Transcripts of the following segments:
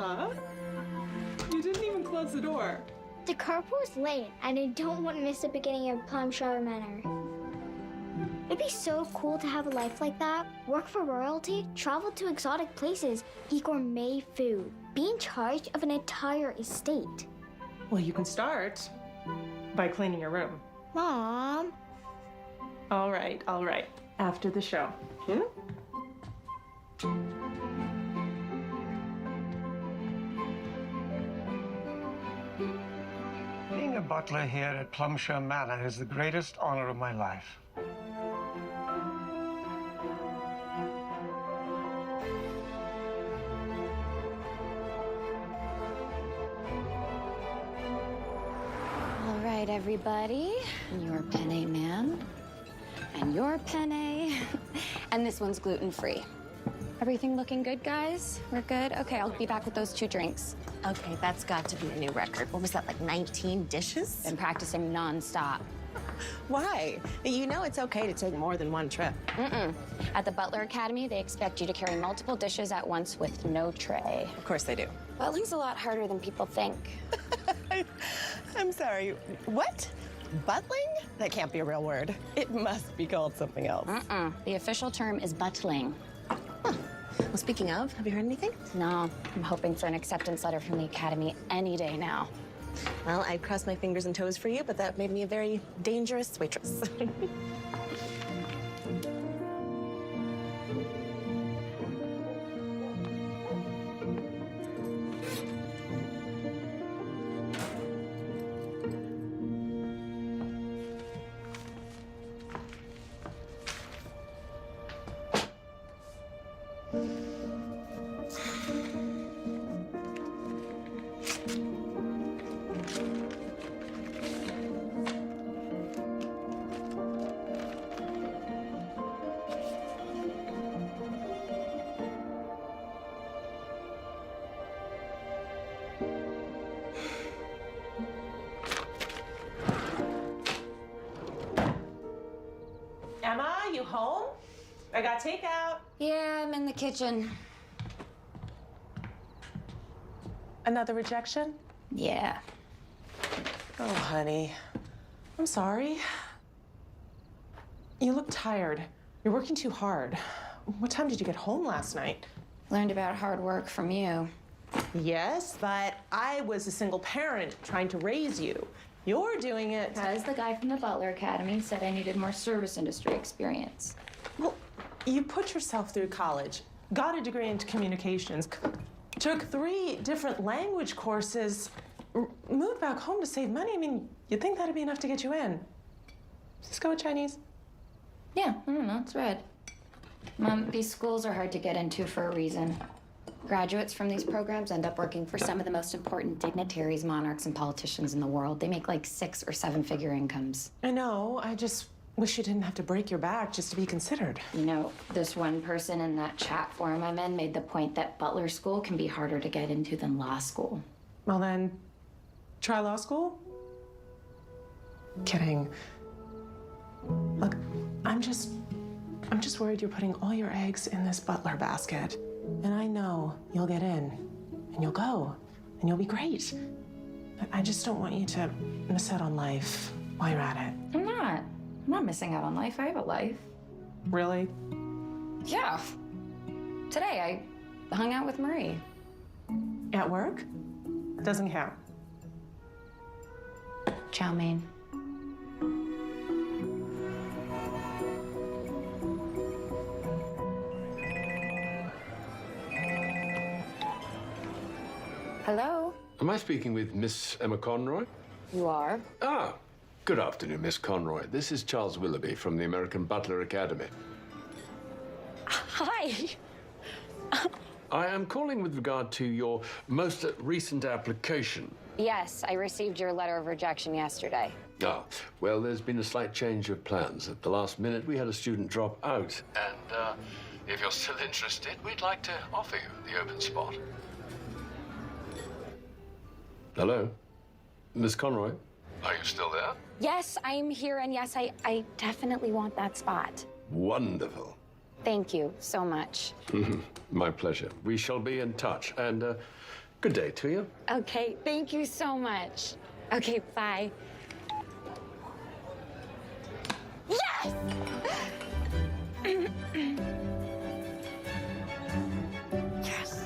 Emma. You didn't even close the door. The carpool's late, and I don't want to miss the beginning of Plum Shower Manor. It'd be so cool to have a life like that. Work for royalty, travel to exotic places, eat gourmet food, be in charge of an entire estate. Well, you can start by cleaning your room. Mom. All right. After the show. Being a butler here at Plumshire Manor is the greatest honor of my life. All right, everybody. Your penne, ma'am. And your penne. And this one's gluten-free. Everything looking good, guys? We're good? Okay, I'll be back with those 2 drinks. Okay, that's got to be a new record. What was that, like 19 dishes? Been practicing nonstop. Why? You know it's okay to take more than one trip. At the Butler Academy, they expect you to carry multiple dishes at once with no tray. Of course they do. Butling's a lot harder than people think. I'm sorry, what? Butling? That can't be a real word. It must be called something else. The official term is buttling. Well, speaking of, have you heard anything? No, I'm hoping for an acceptance letter from the Academy any day now. Well, I crossed my fingers and toes for you, but that made me a very dangerous waitress. Emma, you home? I got takeout. Yeah, I'm in the kitchen. Another rejection? Yeah. Oh, honey. I'm sorry. You look tired. You're working too hard. What time did you get home last night? Learned about hard work from you. Yes, but I was a single parent trying to raise you. You're doing it. Because the guy from the Butler Academy said I needed more service industry experience. Well, you put yourself through college, got a degree in communications, took 3 different language courses, moved back home to save money. I mean, you'd think that'd be enough to get you in. Just go with Chinese. Yeah, I don't know, it's red. Mom, these schools are hard to get into for a reason. Graduates from these programs end up working for some of the most important dignitaries, monarchs, and politicians in the world. They make like 6 or 7-figure incomes. I know, I just wish you didn't have to break your back just to be considered. You know, this one person in that chat forum I'm in made the point that Butler School can be harder to get into than law school. Well then, try law school? Kidding. Look, I'm just worried you're putting all your eggs in this Butler basket. And I know you'll get in, and you'll go, and you'll be great. But I just don't want you to miss out on life while you're at it. I'm not missing out on life. I have a life. Really? Yeah. Today, I hung out with Marie. At work? Doesn't count. Chow mein. Hello? Am I speaking with Miss Emma Conroy? You are? Ah, good afternoon, Miss Conroy. This is Charles Willoughby from the American Butler Academy. Hi. I am calling with regard to your most recent application. Yes, I received your letter of rejection yesterday. Ah, well, there's been a slight change of plans. At the last minute, we had a student drop out. And if you're still interested, we'd like to offer you the open spot. Hello? Miss Conroy? Are you still there? Yes, I'm here, and yes, I definitely want that spot. Wonderful. Thank you so much. My pleasure. We shall be in touch. And Good day to you. Okay, thank you so much. Okay, bye. Yes! Yes!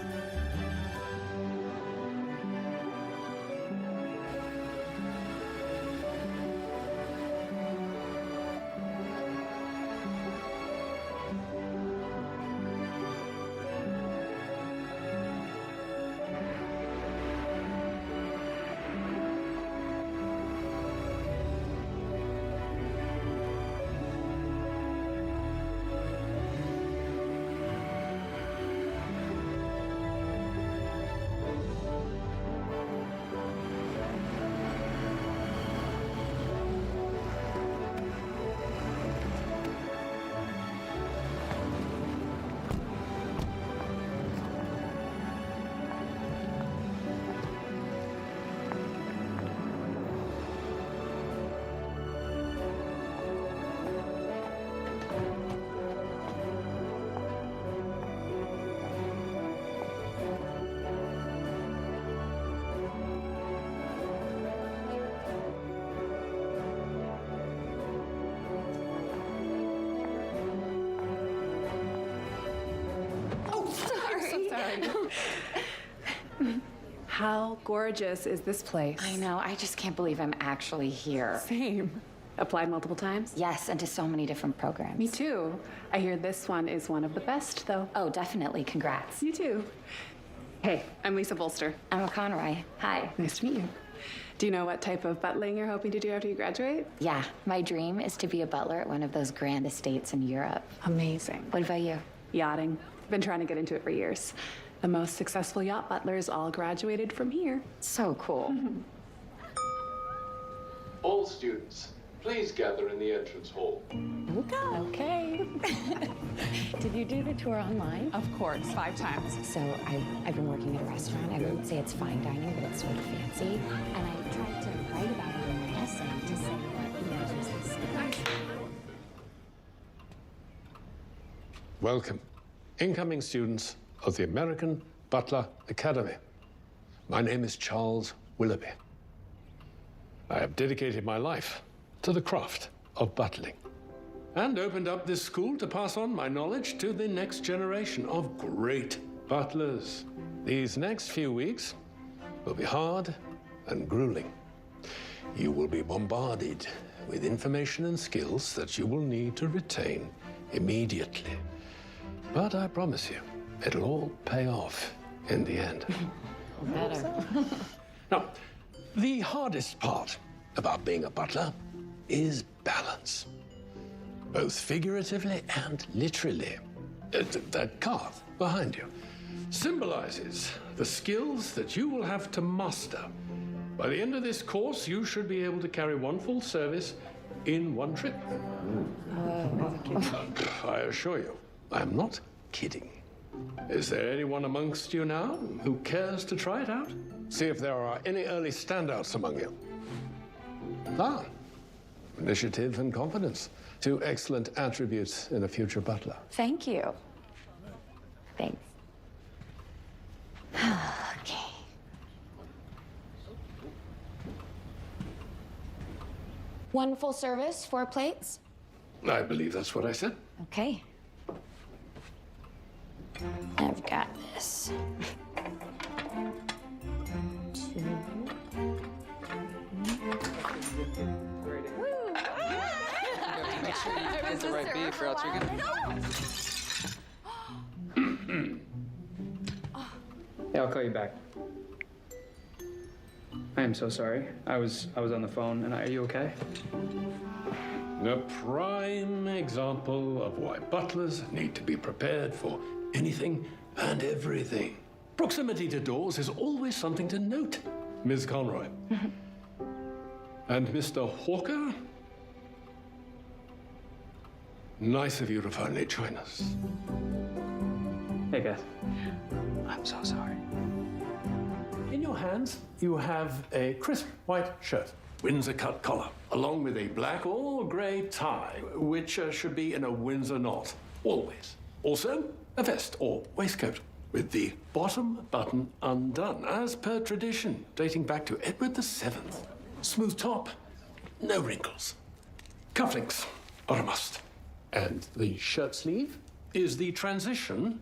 How gorgeous is this place? I know, I just can't believe I'm actually here. Same. Applied multiple times? Yes, and to so many different programs. Me too. I hear this one is one of the best, though. Oh, definitely. Congrats. You too. Hey, I'm Lisa Bolster. I'm Conroy. Hi. Nice to meet you. Do you know what type of butling you're hoping to do after you graduate? Yeah, my dream is to be a butler at one of those grand estates in Europe. Amazing. What about you? Yachting. Been trying to get into it for years. The most successful yacht butlers all graduated from here. So cool. All students, please gather in the entrance hall. Okay. Did you do the tour online? Of course, 5 times. So I've been working at a restaurant. I wouldn't say it's fine dining, but it's sort of fancy. And I tried to write about it in my essay to say that, there's this. Welcome, incoming students of the American Butler Academy. My name is Charles Willoughby. I have dedicated my life to the craft of butling and opened up this school to pass on my knowledge to the next generation of great butlers. These next few weeks will be hard and grueling. You will be bombarded with information and skills that you will need to retain immediately. But I promise you, it'll all pay off in the end. Now, the hardest part about being a butler is balance, both figuratively and literally. That card behind you symbolizes the skills that you will have to master. By the end of this course, you should be able to carry 1 full service in 1 trip. I assure you, I'm not kidding. Is there anyone amongst you now who cares to try it out? See if there are any early standouts among you. Initiative and confidence. 2 excellent attributes in a future butler. Thank you. Thanks. Okay. One full service, 4 plates? I believe that's what I said. Okay. I've got this. 2. Make sure you get the right beef or else you're gonna... Yeah, I'll call you back. I am so sorry. I was on the phone, and are you okay? A prime example of why butlers need to be prepared for anything and everything. Proximity to doors is always something to note, Ms. Conroy. And Mr. Hawker? Nice of you to finally join us. Hey, guys. I'm so sorry. In your hands, you have a crisp white shirt, Windsor cut collar, along with a black or grey tie, which should be in a Windsor knot, always. Also, a vest or waistcoat. with the bottom button undone, as per tradition, dating back to Edward VII. Smooth top, no wrinkles. Cufflinks are a must. And the shirt sleeve is the transition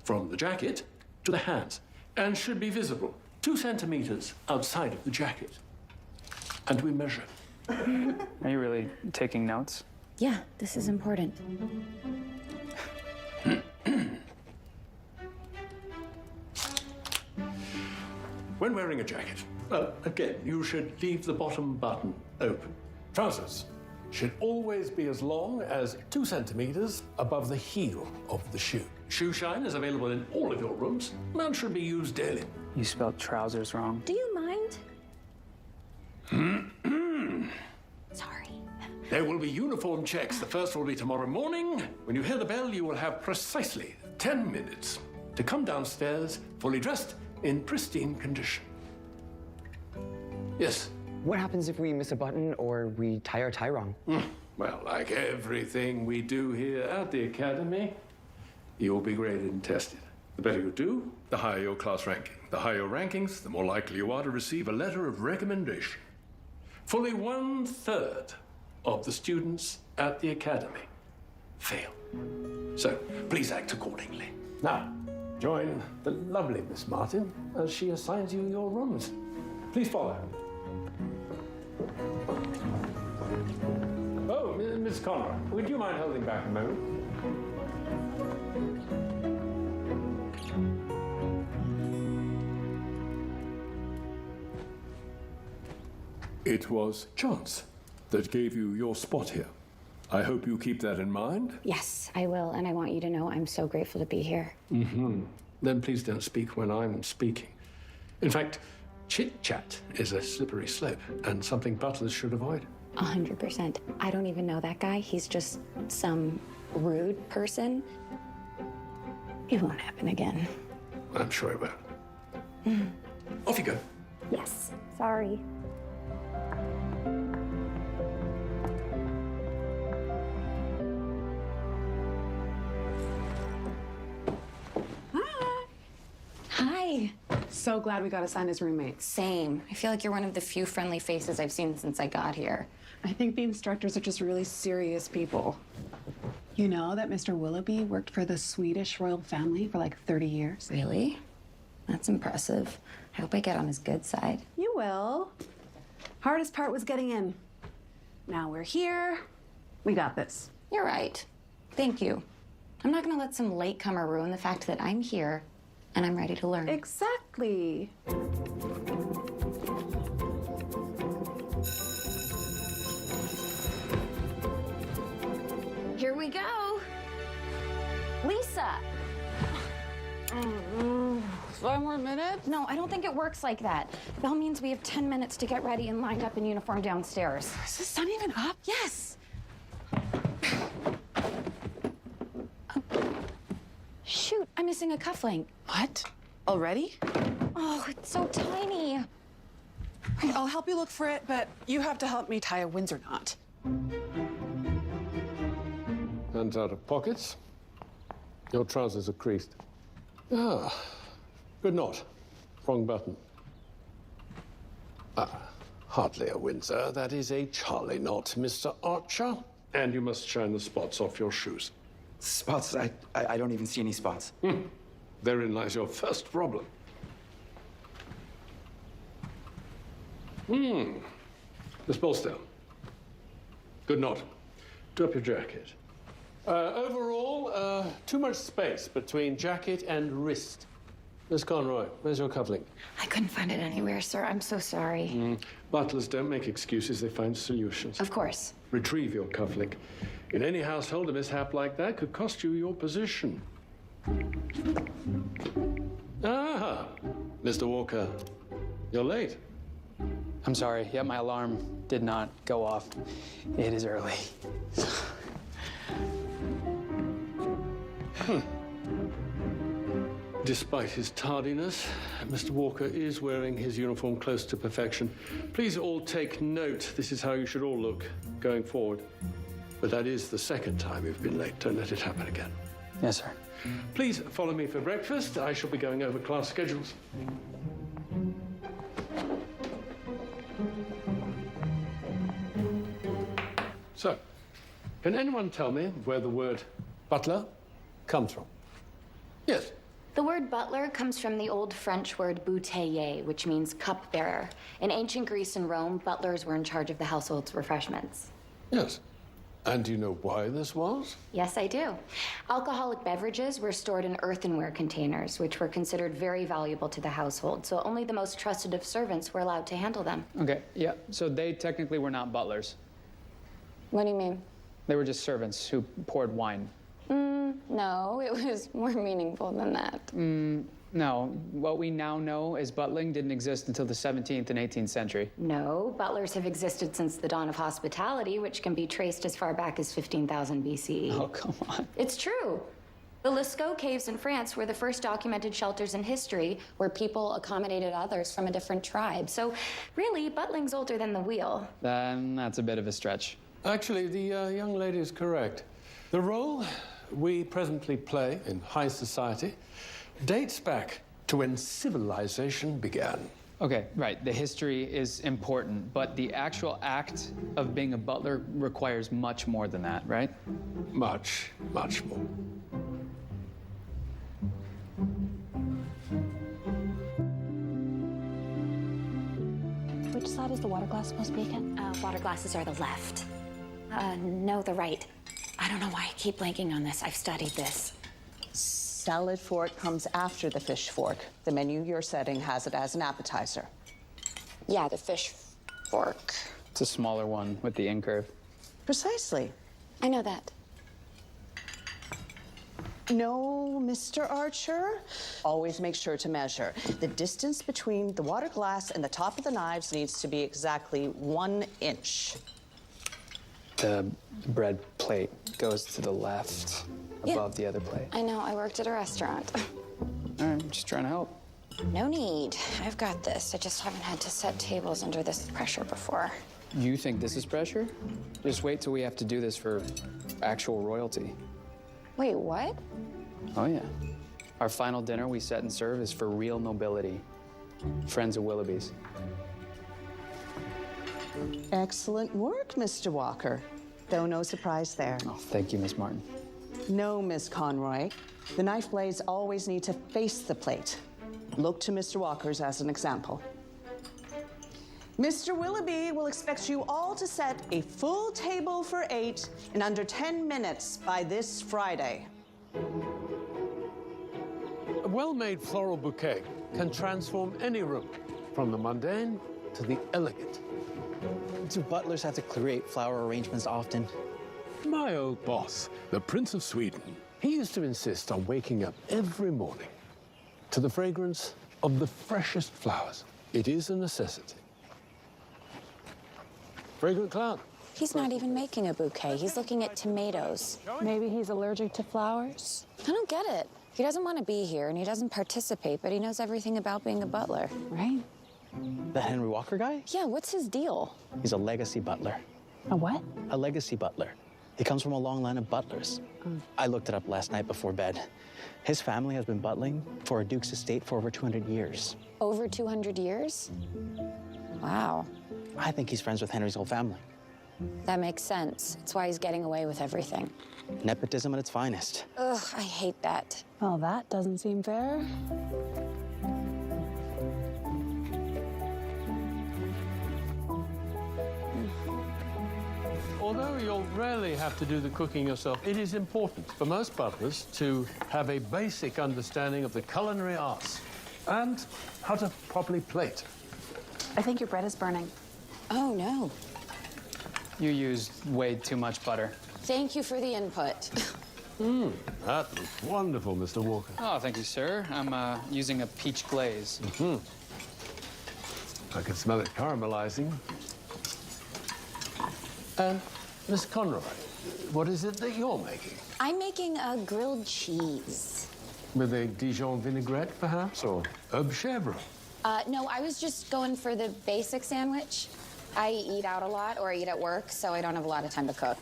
from the jacket to the hands and should be visible 2 centimeters outside of the jacket. And we measure. Are you really taking notes? Yeah, this is important. When wearing a jacket, again, you should leave the bottom button open. Trousers should always be as long as 2 centimeters above the heel of the shoe. Shoe shine is available in all of your rooms and should be used daily. You spelled trousers wrong. Do you mind? Sorry. There will be uniform checks. The first will be tomorrow morning. When you hear the bell, you will have precisely 10 minutes to come downstairs fully dressed in pristine condition. Yes? What happens if we miss a button or we tie our tie wrong? Well, like everything we do here at the Academy, you'll be graded and tested. The better you do, the higher your class ranking. The higher your rankings, the more likely you are to receive a letter of recommendation. Fully 1/3 of the students at the Academy fail. So please act accordingly. Now, join the lovely Miss Martin as she assigns you your rooms. Please follow. Oh, Miss Conroy, would you mind holding back a moment? It was chance that gave you your spot here. I hope you keep that in mind. Yes, I will, and I want you to know I'm so grateful to be here. Then please don't speak when I'm speaking. In fact, chit-chat is a slippery slope and something butlers should avoid. 100%. I don't even know that guy. He's just some rude person. It won't happen again. I'm sure it will. Off you go. Yes. Sorry. Hi. So glad we got assigned as roommates. Same. I feel like you're one of the few friendly faces I've seen since I got here. I think the instructors are just really serious people. You know that Mr. Willoughby worked for the Swedish royal family for like 30 years? Really? That's impressive. I hope I get on his good side. You will. Hardest part was getting in. Now we're here. We got this. You're right. Thank you. I'm not gonna let some latecomer ruin the fact that I'm here and I'm ready to learn. Exactly. Here we go. Lisa. 5 more minutes? No, I don't think it works like that. Bell means we have 10 minutes to get ready and lined up in uniform downstairs. Is the sun even up? Yes. Shoot, I'm missing a cufflink. What? Already? Oh, it's so tiny. I'll help you look for it, but you have to help me tie a Windsor knot. Hands out of pockets. Your trousers are creased. Ah, good knot. Wrong button. Hardly a Windsor. That is a Charlie knot, Mr. Archer. And you must shine the spots off your shoes. Spots? I don't even see any spots. Therein lies your first problem. Miss Bolstow. Good knot. Do up your jacket. Overall, too much space between jacket and wrist. Miss Conroy, where's your cufflink? I couldn't find it anywhere, sir. I'm so sorry. Butlers don't make excuses, they find solutions. Of course. Retrieve your cufflink. In any household, a mishap like that could cost you your position. Ah, Mr. Walker, you're late. I'm sorry. Yeah, my alarm did not go off. It is early. Despite his tardiness, Mr. Walker is wearing his uniform close to perfection. Please all take note. This is how you should all look going forward. But that is the second time you've been late. Don't let it happen again. Yes, sir. Please follow me for breakfast. I shall be going over class schedules. So, can anyone tell me where the word butler comes from? Yes. The word butler comes from the old French word bouteiller, which means cupbearer. In ancient Greece and Rome, butlers were in charge of the household's refreshments. Yes. And do you know why this was? Yes, I do. Alcoholic beverages were stored in earthenware containers, which were considered very valuable to the household, so only the most trusted of servants were allowed to handle them. Okay, yeah. So they technically were not butlers. What do you mean? They were just servants who poured wine. No, it was more meaningful than that. No, what we now know as butling didn't exist until the 17th and 18th century. No, butlers have existed since the dawn of hospitality, which can be traced as far back as 15,000 BCE. Oh, come on. It's true. The Lascaux caves in France were the first documented shelters in history where people accommodated others from a different tribe. So really, butling's older than the wheel. Then that's a bit of a stretch. Actually, the young lady is correct. The role we presently play in high society dates back to when civilization began. Okay, right. The history is important, but the actual act of being a butler requires much more than that, right? Much, much more. Which side is the water glass supposed to be again? Water glasses are the left. No, the right. I don't know why I keep blanking on this. I've studied this. Salad fork comes after the fish fork. The menu you're setting has it as an appetizer. Yeah, the fish fork. It's a smaller one with the incurve. Precisely. I know that. No, Mr. Archer. Always make sure to measure. The distance between the water glass and the top of the knives needs to be exactly 1 inch. The bread plate goes to the left, above the other plate. I know, I worked at a restaurant. All right, just trying to help. No need. I've got this. I just haven't had to set tables under this pressure before. You think this is pressure? Just wait till we have to do this for actual royalty. Wait, what? Oh, yeah. Our final dinner we set and serve is for real nobility. Friends of Willoughby's. Excellent work, Mr. Walker. Though no surprise there. Oh, thank you, Miss Martin. No, Miss Conroy. The knife blades always need to face the plate. Look to Mr. Walker's as an example. Mr. Willoughby will expect you all to set a full table for 8 in under 10 minutes by this Friday. A well-made floral bouquet can transform any room, from the mundane to the elegant. Do butlers have to create flower arrangements often? My old boss, the Prince of Sweden, he used to insist on waking up every morning to the fragrance of the freshest flowers. It is a necessity. Fragrant cloud. He's not even making a bouquet. He's looking at tomatoes. Maybe he's allergic to flowers? I don't get it. He doesn't want to be here and he doesn't participate, but he knows everything about being a butler. Right? The Henry Walker guy? Yeah, what's his deal? He's a legacy butler. A what? A legacy butler. He comes from a long line of butlers. I looked it up last night before bed. His family has been butling for a duke's estate for over 200 years. Over 200 years? Wow. I think he's friends with Henry's whole family. That makes sense. That's why he's getting away with everything. Nepotism at its finest. Ugh, I hate that. Well, that doesn't seem fair. Although you'll rarely have to do the cooking yourself, it is important for most butlers to have a basic understanding of the culinary arts and how to properly plate. I think your bread is burning. Oh, no. You used way too much butter. Thank you for the input. That was wonderful, Mr. Walker. Oh, thank you, sir. I'm using a peach glaze. I can smell it caramelizing. And Miss Conroy, what is it that you're making? I'm making a grilled cheese. With a Dijon vinaigrette, perhaps, or herbe chèvre? No, I was just going for the basic sandwich. I eat out a lot or eat at work, so I don't have a lot of time to cook.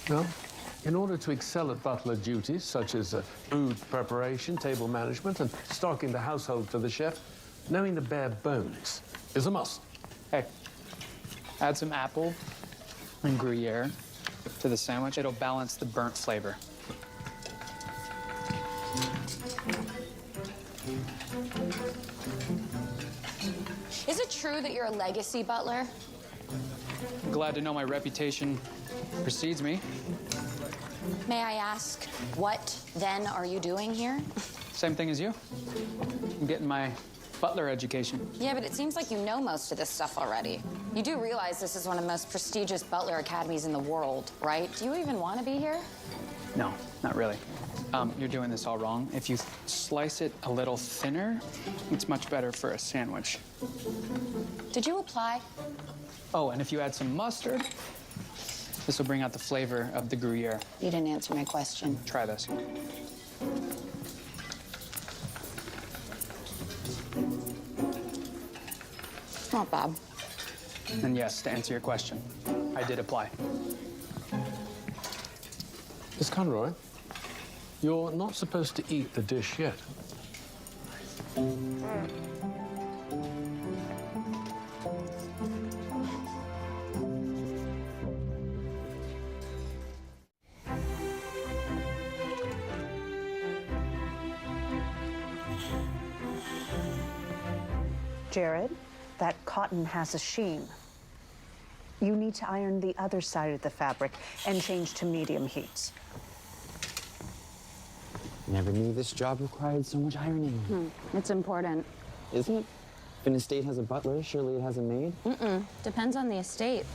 Well, In order to excel at butler duties, such as food preparation, table management, and stocking the household for the chef, knowing the bare bones is a must. Hey, add some apple and Gruyere to the sandwich. It'll balance the burnt flavor. Is it true that you're a legacy butler? I'm glad to know my reputation precedes me. May I ask, what then are you doing here? Same thing as you. I'm getting my butler education. Yeah, but it seems like you know most of this stuff already. You do realize this is one of the most prestigious butler academies in the world, right? Do you even want to be here? No, not really. You're doing this all wrong. If you slice it a little thinner, it's much better for a sandwich. Did you apply? Oh, and if you add some mustard, this will bring out the flavor of the Gruyere. You didn't answer my question. Try this. It's not bad. And yes, to answer your question, I did apply. Miss Conroy, you're not supposed to eat the dish yet. Jared, that cotton has a sheen. You need to iron the other side of the fabric and change to medium heat. Never knew this job required so much ironing. It's important. Isn't it? If an estate has a butler, surely it has a maid? Depends on the estate.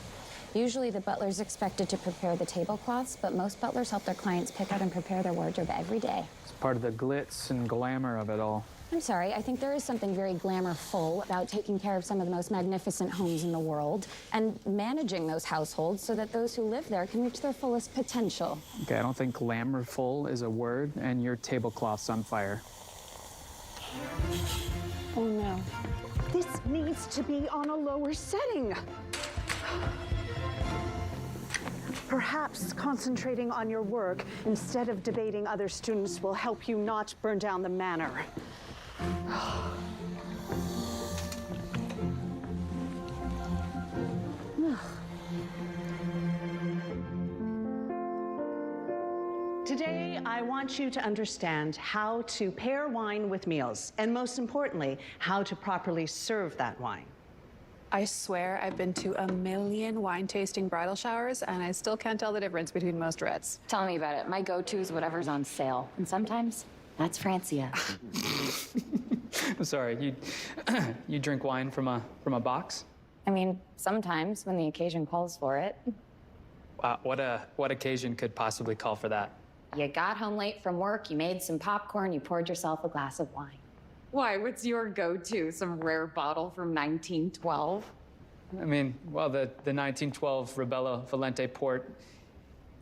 Usually the butler's expected to prepare the tablecloths, but most butlers help their clients pick out and prepare their wardrobe every day. It's part of the glitz and glamour of it all. I'm sorry, I think there is something very glamourful about taking care of some of the most magnificent homes in the world and managing those households so that those who live there can reach their fullest potential. Okay, I don't think glamourful is a word, and your tablecloth's on fire. Oh no. This needs to be on a lower setting. Perhaps concentrating on your work instead of debating other students will help you not burn down the manor. Today, I want you to understand how to pair wine with meals, and most importantly, how to properly serve that wine. I swear I've been to a million wine tasting bridal showers, and I still can't tell the difference between most reds. Tell me about it. My go-to is whatever's on sale. And sometimes, that's Francia. I'm sorry, you drink wine from a box? I mean, sometimes when the occasion calls for it. Wow, what occasion could possibly call for that? You got home late from work, you made some popcorn, you poured yourself a glass of wine. Why, what's your go-to? Some rare bottle from 1912? I mean, well, the 1912 Ribello Valente port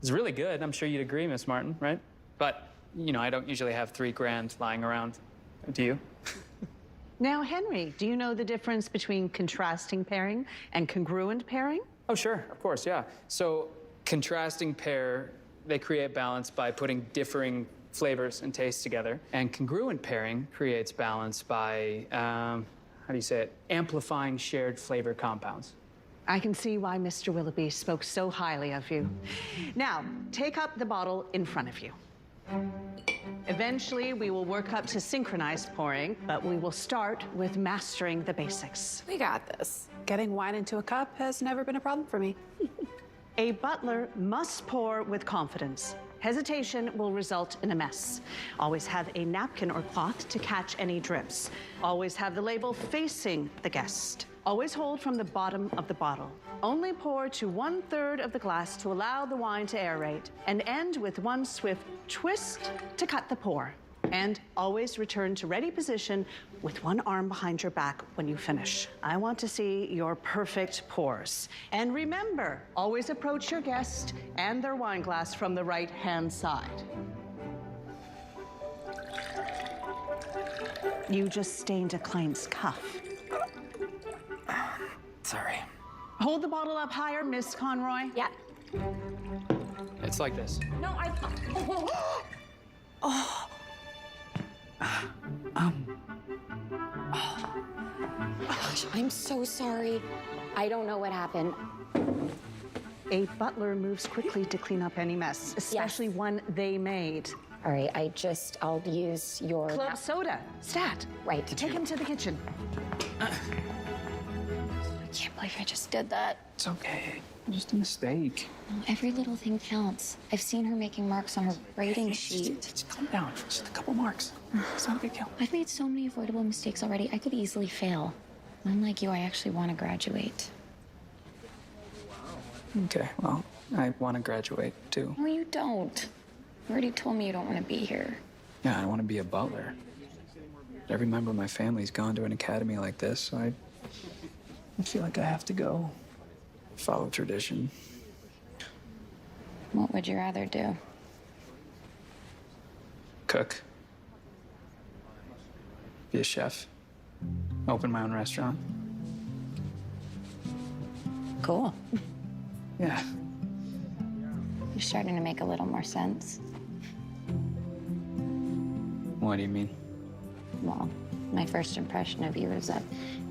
is really good. I'm sure you'd agree, Miss Martin, right? But, you know, I don't usually have $3 lying around. Do you? Now, Henry, do you know the difference between contrasting pairing and congruent pairing? Oh, sure, of course, yeah. So, contrasting pair, they create balance by putting differing flavors and tastes together. And congruent pairing creates balance by, how do you say it? Amplifying shared flavor compounds. I can see why Mr. Willoughby spoke so highly of you. Now, take up the bottle in front of you. Eventually, we will work up to synchronized pouring, but we will start with mastering the basics. We got this. Getting wine into a cup has never been a problem for me. A butler must pour with confidence. Hesitation will result in a mess. Always have a napkin or cloth to catch any drips. Always have the label facing the guest. Always hold from the bottom of the bottle. Only pour to 1/3 of the glass to allow the wine to aerate, and end with one swift twist to cut the pour. And always return to ready position with one arm behind your back when you finish. I want to see your perfect pours. And remember, always approach your guest and their wine glass from the right-hand side. You just stained a client's cuff. Sorry. Hold the bottle up higher, Miss Conroy. Yeah. It's like this. No, Gosh, I'm so sorry. I don't know what happened. A butler moves quickly to clean up any mess, especially one they made. All right, I'll use your... Club soda. Stat. Right. Take him to the kitchen. I can't believe I just did that. It's okay. Just a mistake. Every little thing counts. I've seen her making marks on her rating sheet. Just calm down. Just a couple marks. It's not a big deal. I've made so many avoidable mistakes already. I could easily fail. Unlike you, I actually want to graduate. Okay, well, I want to graduate, too. No, you don't. You already told me you don't want to be here. Yeah, I want to be a butler. Every member of my family's gone to an academy like this, so I feel like I have to go. Follow tradition. What would you rather do? Cook. Be a chef. Open my own restaurant. Cool. Yeah. You're starting to make a little more sense. What do you mean? Well, my first impression of you is that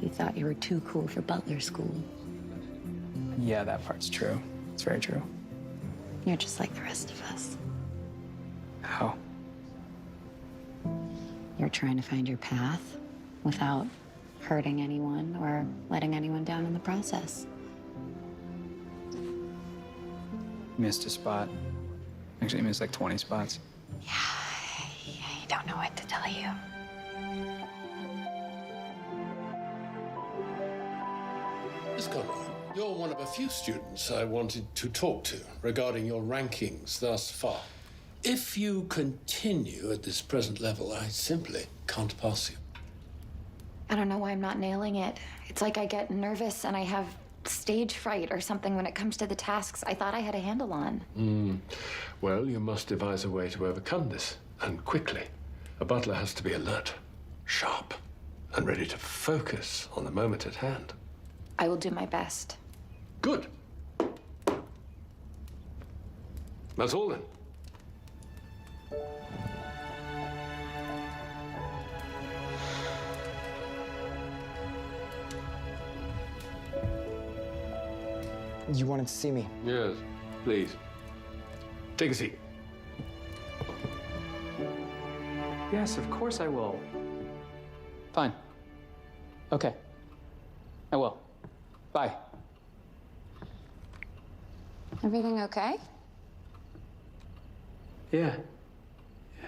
you thought you were too cool for butler school. Yeah, that part's true. It's very true. You're just like the rest of us. How? You're trying to find your path without hurting anyone or letting anyone down in the process. Missed a spot. Actually, missed like 20 spots. I don't know what to tell you. Miss Conroy, you're one of a few students I wanted to talk to regarding your rankings thus far. If you continue at this present level, I simply can't pass you. I don't know why I'm not nailing it. It's like I get nervous and I have stage fright or something when it comes to the tasks I thought I had a handle on. Well, you must devise a way to overcome this, and quickly. A butler has to be alert, sharp, and ready to focus on the moment at hand. I will do my best. Good. That's all then. You wanted to see me? Yes, please. Take a seat. Yes, of course I will. Fine. Okay. I will. Bye. Everything okay? Yeah. I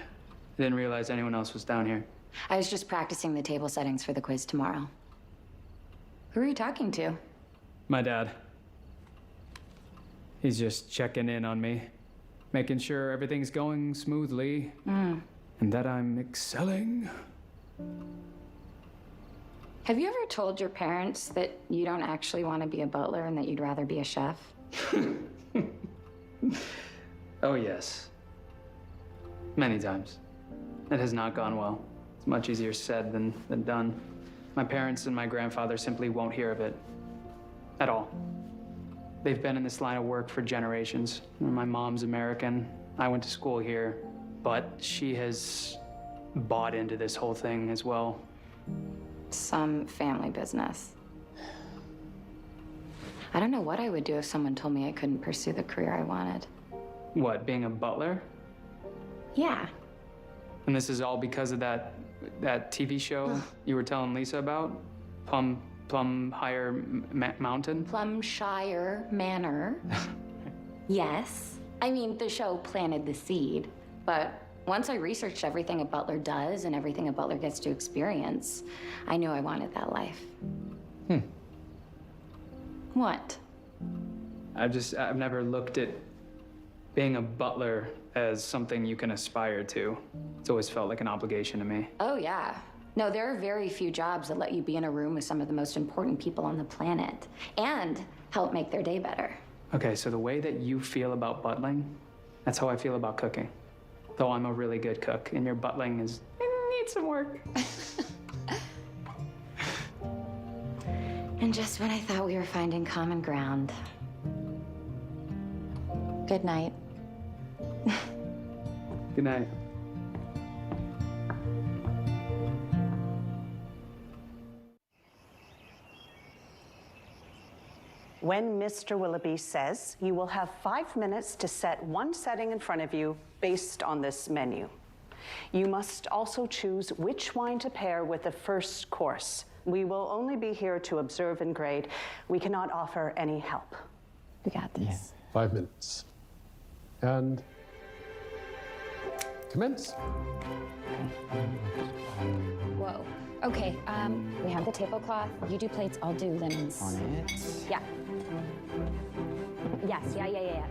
didn't realize anyone else was down here. I was just practicing the table settings for the quiz tomorrow. Who are you talking to? My dad. He's just checking in on me, making sure everything's going smoothly, and that I'm excelling. Have you ever told your parents that you don't actually want to be a butler and that you'd rather be a chef? Oh, yes. Many times. It has not gone well. It's much easier said than done. My parents and my grandfather simply won't hear of it. At all. They've been in this line of work for generations. My mom's American. I went to school here, but she has bought into this whole thing as well. Some family business. I don't know what I would do if someone told me I couldn't pursue the career I wanted. What, being a butler? Yeah. And this is all because of that TV show you were telling Lisa about? Plumshire Mountain? Plumshire Manor. Yes. I mean, the show planted the seed, but once I researched everything a butler does and everything a butler gets to experience, I knew I wanted that life. What? I've never looked at being a butler as something you can aspire to. It's always felt like an obligation to me. Oh, yeah. No, there are very few jobs that let you be in a room with some of the most important people on the planet and help make their day better. Okay, so the way that you feel about butling, that's how I feel about cooking. Though I'm a really good cook, and your butling needs some work. And just when I thought we were finding common ground. Good night. Good night. When Mr. Willoughby says, you will have 5 minutes to set one setting in front of you based on this menu. You must also choose which wine to pair with the first course. We will only be here to observe and grade. We cannot offer any help. We got this. 5 minutes. And commence. Whoa. Okay, we have the tablecloth. You do plates, I'll do linens. On it. Yeah. Yes, yeah.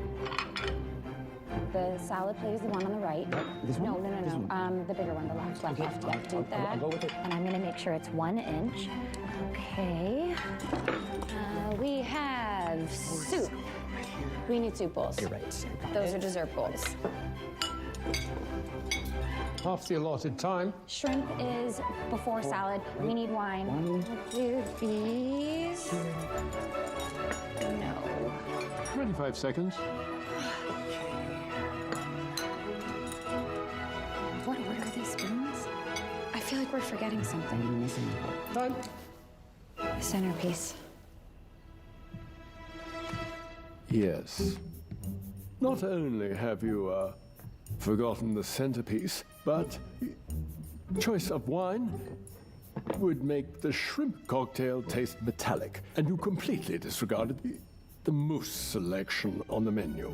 The salad plate is the one on the right. This one? No. The bigger one, the left. Yeah, do that. I'll go with it. And I'm gonna make sure it's 1 inch. Okay. We have soup. We need soup bowls. You're right. Those are dessert bowls. Half the allotted time. Shrimp is before salad. We need wine. I'll do these. No. 25 seconds. What order are these spoons? I feel like we're forgetting something. Time. The centerpiece. Yes. Not only have you forgotten the centerpiece, but choice of wine would make the shrimp cocktail taste metallic, and you completely disregarded the mousse selection on the menu.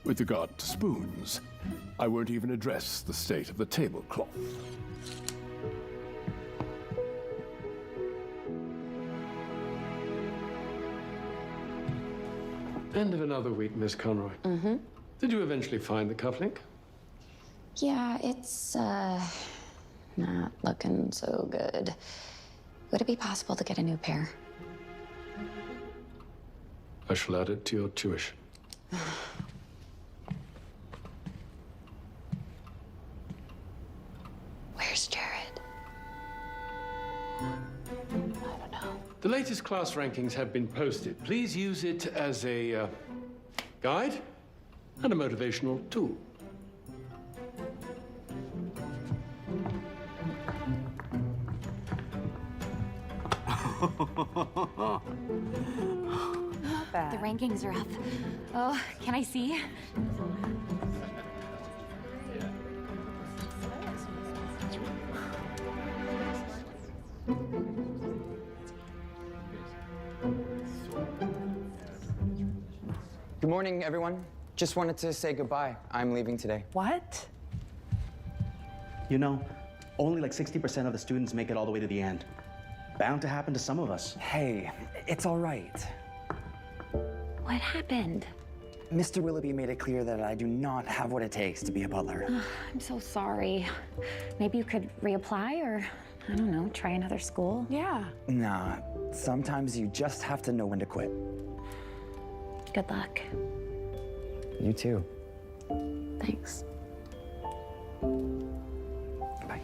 With regard to spoons, I won't even address the state of the tablecloth. End of another week, Miss Conroy. Mm-hmm. Did you eventually find the cufflink? Yeah, it's not looking so good. Would it be possible to get a new pair? I shall add it to your tuition. Where's Jared? I don't know. The latest class rankings have been posted. Please use it as a guide and a motivational tool. Not bad. The rankings are up. Oh, can I see? Good morning, everyone. Just wanted to say goodbye. I'm leaving today. What? You know, only like 60% of the students make it all the way to the end. Bound to happen to some of us. Hey, it's all right. What happened? Mr. Willoughby made it clear that I do not have what it takes to be a butler. I'm so sorry. Maybe you could reapply or, I don't know, try another school? Yeah. Nah, sometimes you just have to know when to quit. Good luck. You too. Thanks. Bye.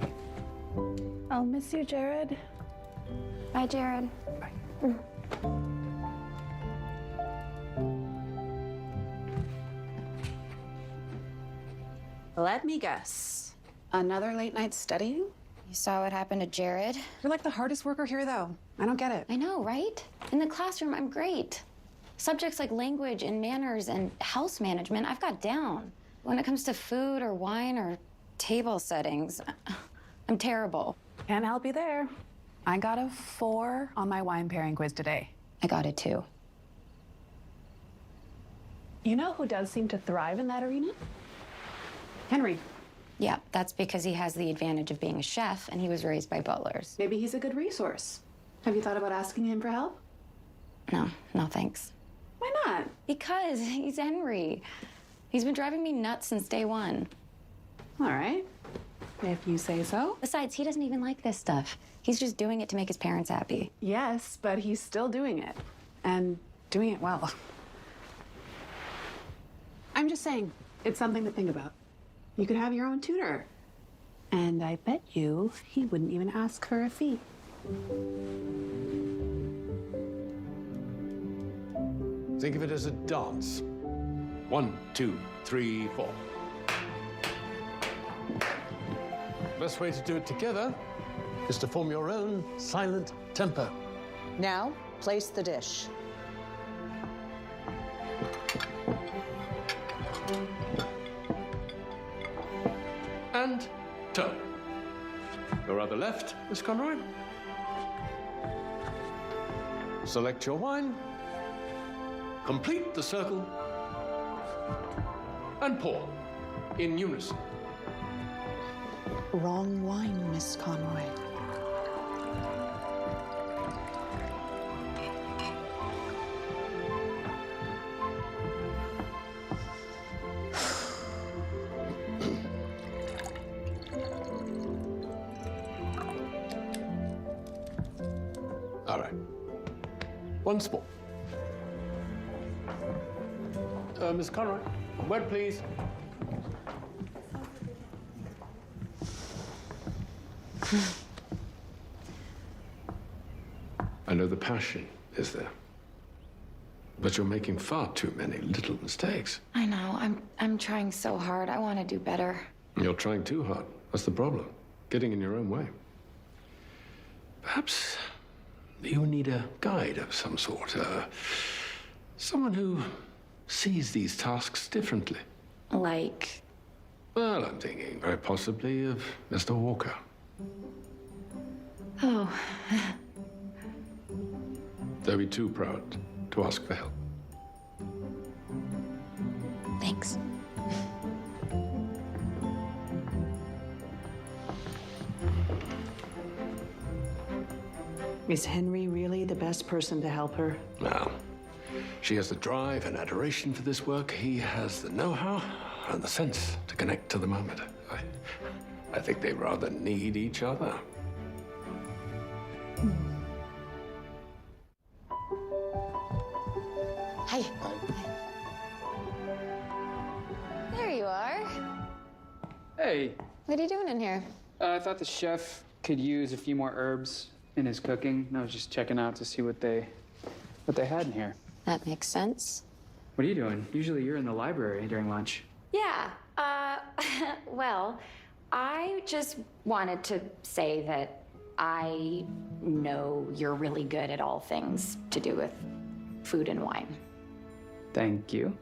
I'll miss you, Jared. Bye, Jared. Bye. Let me guess. Another late night studying? You saw what happened to Jared? You're like the hardest worker here, though. I don't get it. I know, right? In the classroom, I'm great. Subjects like language and manners and house management, I've got down. When it comes to food or wine or table settings, I'm terrible. Can't help you there. I got a 4 on my wine pairing quiz today. I got it too. You know who does seem to thrive in that arena? Henry. Yeah, that's because he has the advantage of being a chef and he was raised by butlers. Maybe he's a good resource. Have you thought about asking him for help? No, no thanks. Why not? Because he's Henry. He's been driving me nuts since day one. All right. If you say so. Besides, he doesn't even like this stuff. He's just doing it to make his parents happy. Yes, but he's still doing it. And doing it well. I'm just saying, it's something to think about. You could have your own tutor. And I bet you he wouldn't even ask for a fee. Think of it as a dance. 1, 2, 3, 4. best way to do it together is to form your own silent temper. Now, place the dish. And turn. Your other left, Miss Conroy. Select your wine. Complete the circle. And pour in unison. Wrong wine, Miss Conroy. All right. Once more. Miss Conroy, wet, please. I know the passion is there, but you're making far too many little mistakes. I know. I'm trying so hard. I want to do better. You're trying too hard. That's the problem. Getting in your own way. Perhaps you need a guide of some sort. Someone who sees these tasks differently. Like, Well, I'm thinking very possibly of Mr. Walker. oh, They'll be too proud to ask for help. thanks. Is Henry really the best person to help her? Now, she has the drive and adoration for this work. He has the know-how and the sense to connect to the moment. I think they rather need each other. Hi. There you are. Hey, What are you doing in here? I thought the chef could use a few more herbs in his cooking. I was just checking out to see what they had in here. That makes sense. What are you doing? Usually you're in the library during lunch. Yeah, well, I just wanted to say that I know you're really good at all things to do with food and wine. Thank you.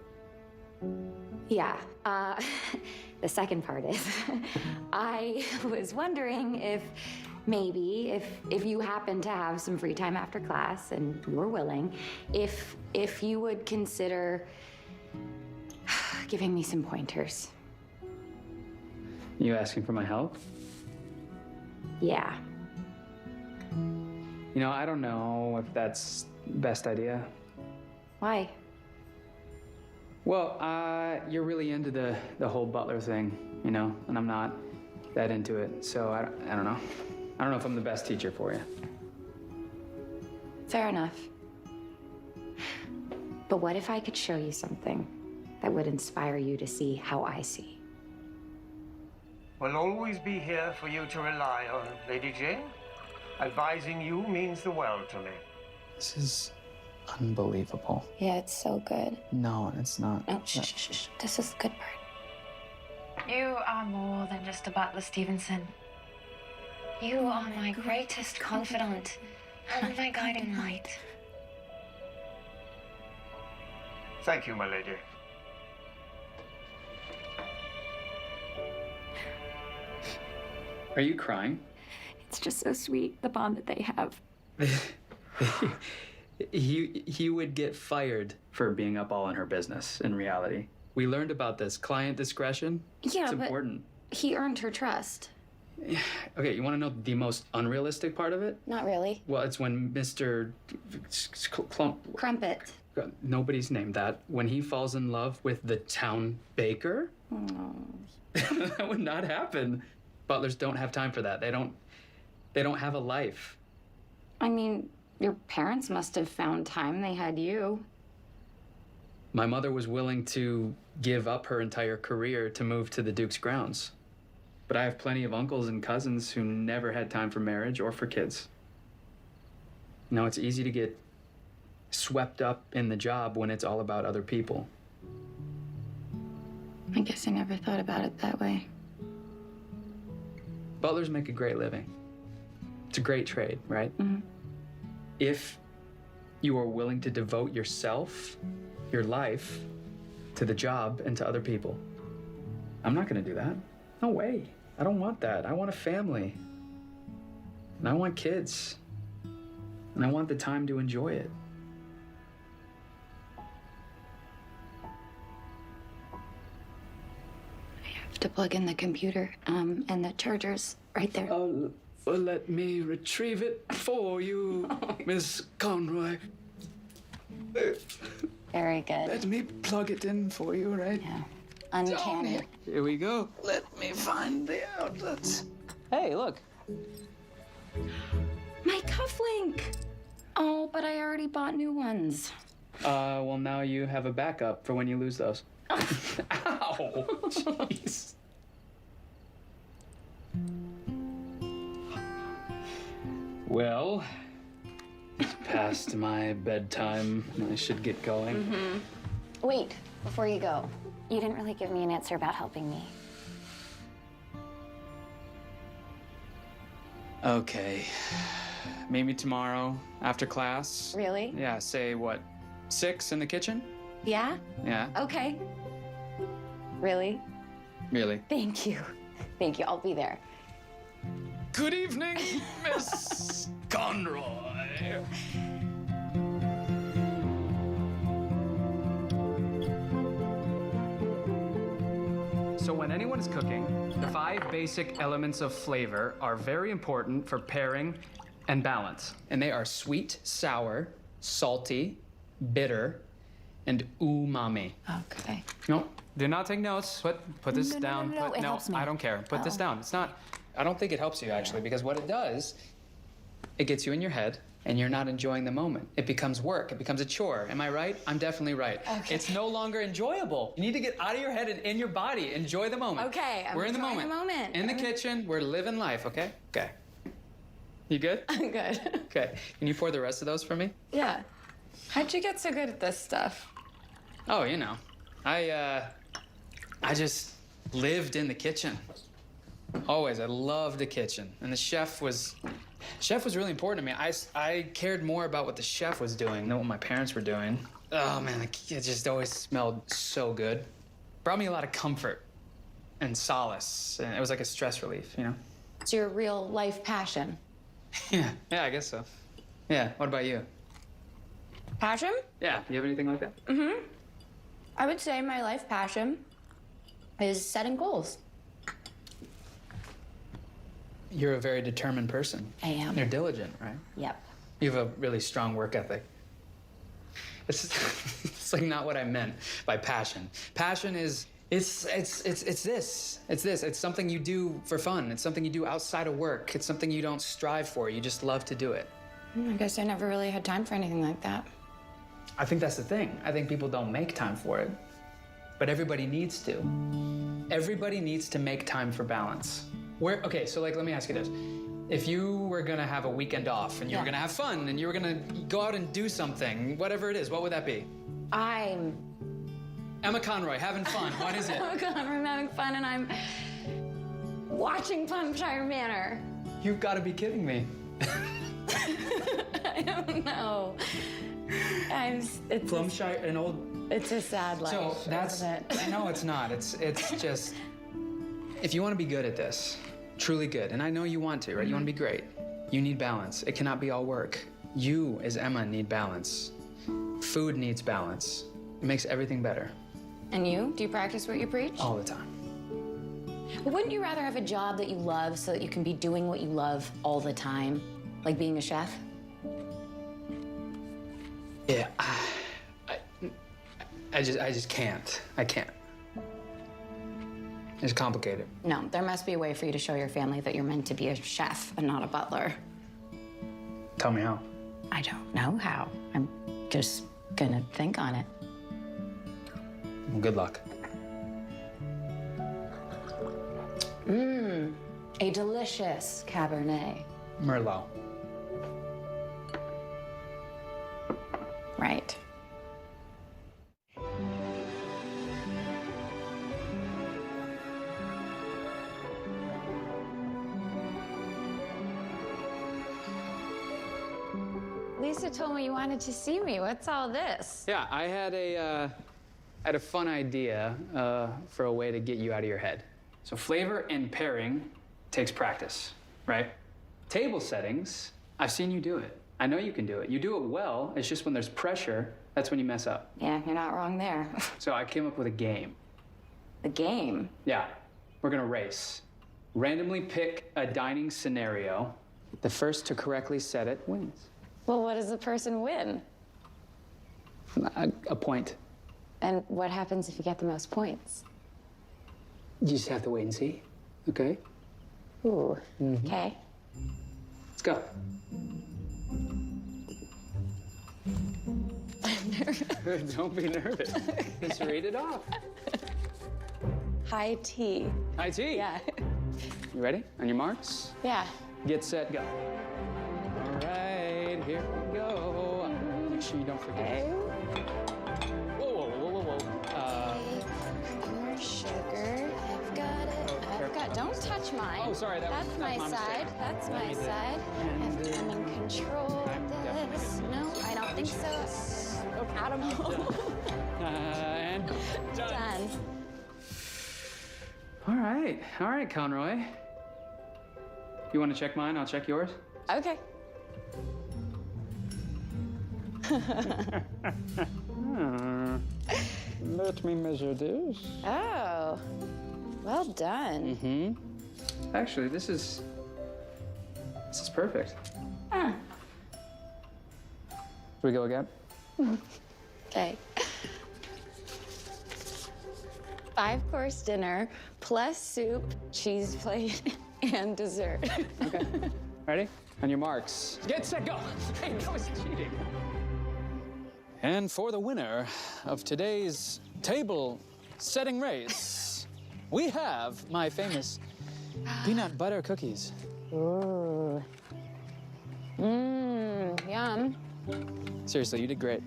Yeah, the second part is, I was wondering if maybe if you happen to have some free time after class and you were willing, if you would consider giving me some pointers. You asking for my help? Yeah. You know, I don't know if that's the best idea. Why? Well, you're really into the whole butler thing, you know, and I'm not that into it. So I don't know. I don't know if I'm the best teacher for you. Fair enough. But what if I could show you something that would inspire you to see how I see? We'll always be here for you to rely on, Lady Jane. Advising you means the world to me. This is unbelievable. Yeah, it's so good. No, it's not. Oh, shh, shh, shh. This is the good part. You are more than just a butler, Stevenson. You are my greatest confidant and my guiding light. Thank you, my lady. Are you crying? It's just so sweet, the bond that they have. He would get fired for being up all in her business, in reality. We learned about this. Client discretion. Yeah, it's but important. He earned her trust. Okay, you want to know the most unrealistic part of it? Not really. Well, it's when Mr. Crumpet. Nobody's named that. When he falls in love with the town baker? Oh. That would not happen. Butlers don't have time for that. They don't have a life. I mean, your parents must have found time. They had you. My mother was willing to give up her entire career to move to the Duke's grounds. But I have plenty of uncles and cousins who never had time for marriage or for kids. You know, it's easy to get swept up in the job when it's all about other people. I guess I never thought about it that way. butlers make a great living. It's a great trade, right? If you are willing to devote yourself, your life, to the job and to other people. I'm not gonna do that. No way. I don't want that. I want a family. And I want kids. And I want the time to enjoy it. I have to plug in the computer, and the charger's right there. Well, let me retrieve it for you, Miss Conroy. Very good. Let me plug it in for you, right? Yeah. Uncanny. Here we go. Let me find the outlets. Hey, look. My cufflink! Oh, but I already bought new ones. Well, now you have a backup for when you lose those. Ow! Jeez. Well, it's past my bedtime. I should get going. Wait, before you go, you didn't really give me an answer about helping me. Okay. Maybe tomorrow after class. Really? Yeah, say what? 6 in the kitchen? Yeah? Yeah. Okay. Really? Really? Thank you. Thank you. I'll be there. Good evening, Miss Conroy. So when anyone is cooking, the 5 basic elements of flavor are very important for pairing and balance. And they are sweet, sour, salty, bitter, and umami. Okay. No, do not take notes. Put this down. No, it no, helps me. I don't care. Put this down. It's not, I don't think it helps you actually, because what it does, it gets you in your head and you're not enjoying the moment. It becomes work, it becomes a chore. Am I right? I'm definitely right. Okay. It's no longer enjoyable. You need to get out of your head and in your body. Enjoy the moment. Okay, I'm We're in the enjoying moment. the moment. In the kitchen, we're living life, okay? Okay. You good? I'm good. Okay. Can you pour the rest of those for me? Yeah. How'd you get so good at this stuff? Oh, you know, I just lived in the kitchen. Always, I loved the kitchen. And the chef was really important to me. I cared more about what the chef was doing than what my parents were doing. Oh man, it just always smelled so good. Brought me a lot of comfort and solace. And it was like a stress relief, you know? It's your real life passion. Yeah, I guess so. Yeah, what about you? Passion? Yeah, you have anything like that? I would say my life passion is setting goals. You're a very determined person. I am. You're diligent, right? Yep. You have a really strong work ethic. It's like not what I meant by passion. Passion is it's this. It's something you do for fun. It's something you do outside of work. It's something you don't strive for. You just love to do it. I guess I never really had time for anything like that. I think that's the thing. I think people don't make time for it. But everybody needs to. Everybody needs to make time for balance. Okay, so like let me ask you this. If you were gonna have a weekend off and you were gonna have fun and you were gonna go out and do something, whatever it is, what would that be? I'm Emma Conroy, having fun. What is it? Oh God, I'm having fun and I'm watching Plumshire Manor. You've got to be kidding me. I don't know. Plumshire, an old. It's a sad life. So that's. isn't it? No, it's not. It's just. If you want to be good at this, truly good, and I know you want to, right? You want to be great. You need balance. It cannot be all work. You, as Emma, need balance. Food needs balance. It makes everything better. And you? Do you practice what you preach? All the time. But wouldn't you rather have a job that you love so that you can be doing what you love all the time? Like being a chef? Yeah, I just can't. I can't. It's complicated. No, there must be a way for you to show your family that you're meant to be a chef and not a butler. Tell me how. I don't know how. I'm just gonna think on it. Well, good luck. A delicious Cabernet. Merlot. Right. told me you wanted to see me. What's all this? Yeah, I had a fun idea for a way to get you out of your head. So flavor and pairing takes practice, right? Table settings, I've seen you do it. I know you can do it. You do it well. It's just when there's pressure, that's when you mess up. Yeah, you're not wrong there. So I came up with a game. The game? Yeah, we're gonna race. Randomly pick a dining scenario. The first to correctly set it wins. Well, what does the person win? A point. And what happens if you get the most points? You just have to wait and see, okay? Ooh, okay. Let's go. I'm nervous. Don't be nervous. Just read it off. High tea. High tea? Yeah. You ready? On your marks? Yeah. Get set, go. All right, here we go. Make sure you don't forget. Okay. Whoa. More sugar. I've got it. Don't touch mine. Oh, sorry. That's my side. That's my side. I'm in control of this. No, I don't think so. Out of home. And done. Done. All right, Conroy. You want to check mine? I'll check yours. Okay. Let me measure this. Oh, well done. Mm-hmm. Actually, this is perfect. Ah. Here we go again. Okay. 5-course dinner plus soup, cheese plate, and dessert. Okay. Ready? On your marks. Get set, go. Hey, that was cheating. And for the winner of today's table setting race, we have my famous peanut butter cookies. Ooh. Yum. Seriously, you did great.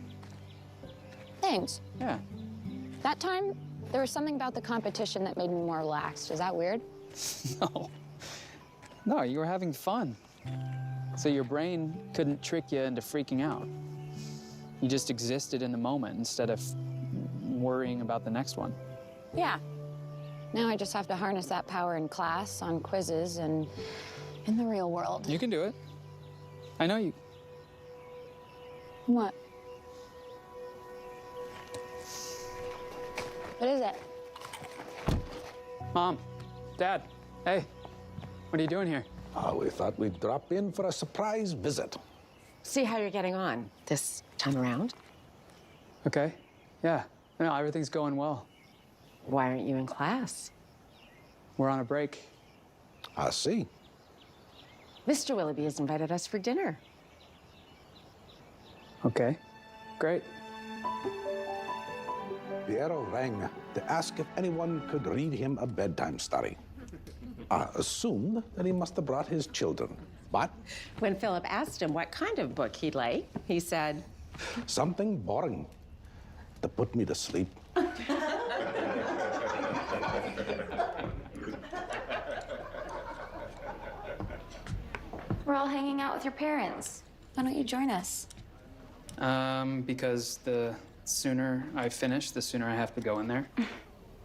Thanks. Yeah. That time, there was something about the competition that made me more relaxed. Is that weird? No, you were having fun. So your brain couldn't trick you into freaking out. You just existed in the moment instead of worrying about the next one. Yeah. Now I just have to harness that power in class, on quizzes, and in the real world. You can do it. I know you. What? What is it? Mom, Dad, hey, what are you doing here? We thought we'd drop in for a surprise visit. See how you're getting on this time around. Okay, yeah. No, everything's going well. Why aren't you in class? We're on a break. I see. Mr. Willoughby has invited us for dinner. Okay, great. Piero rang to ask if anyone could read him a bedtime story. I assumed that he must have brought his children, but... When Philip asked him what kind of book he'd like, he said... Something boring to put me to sleep. We're all hanging out with your parents. Why don't you join us? Because the sooner I finish, the sooner I have to go in there.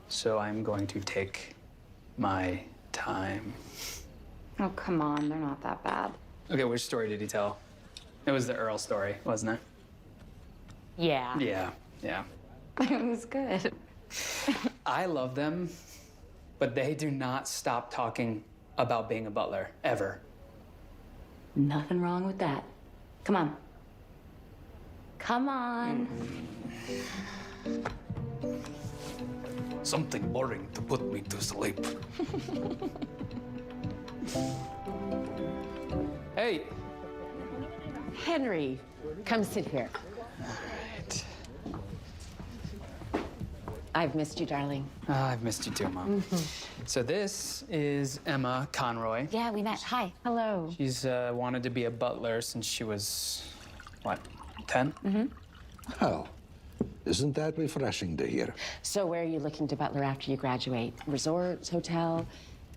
So I'm going to take my time. Oh, come on. They're not that bad. Okay, which story did he tell? It was the Earl story, wasn't it? Yeah. Yeah. It was good. I love them, but they do not stop talking about being a butler, ever. Nothing wrong with that. Come on. Come on. Something boring to put me to sleep. Hey. Henry, come sit here. All right. I've missed you, darling. I've missed you too, Mom. So this is Emma Conroy. Yeah, we met. Hi. Hello. She's wanted to be a butler since she was, what, 10? Mm-hmm. Well, isn't that refreshing to hear? So where are you looking to butler after you graduate? Resorts, hotel,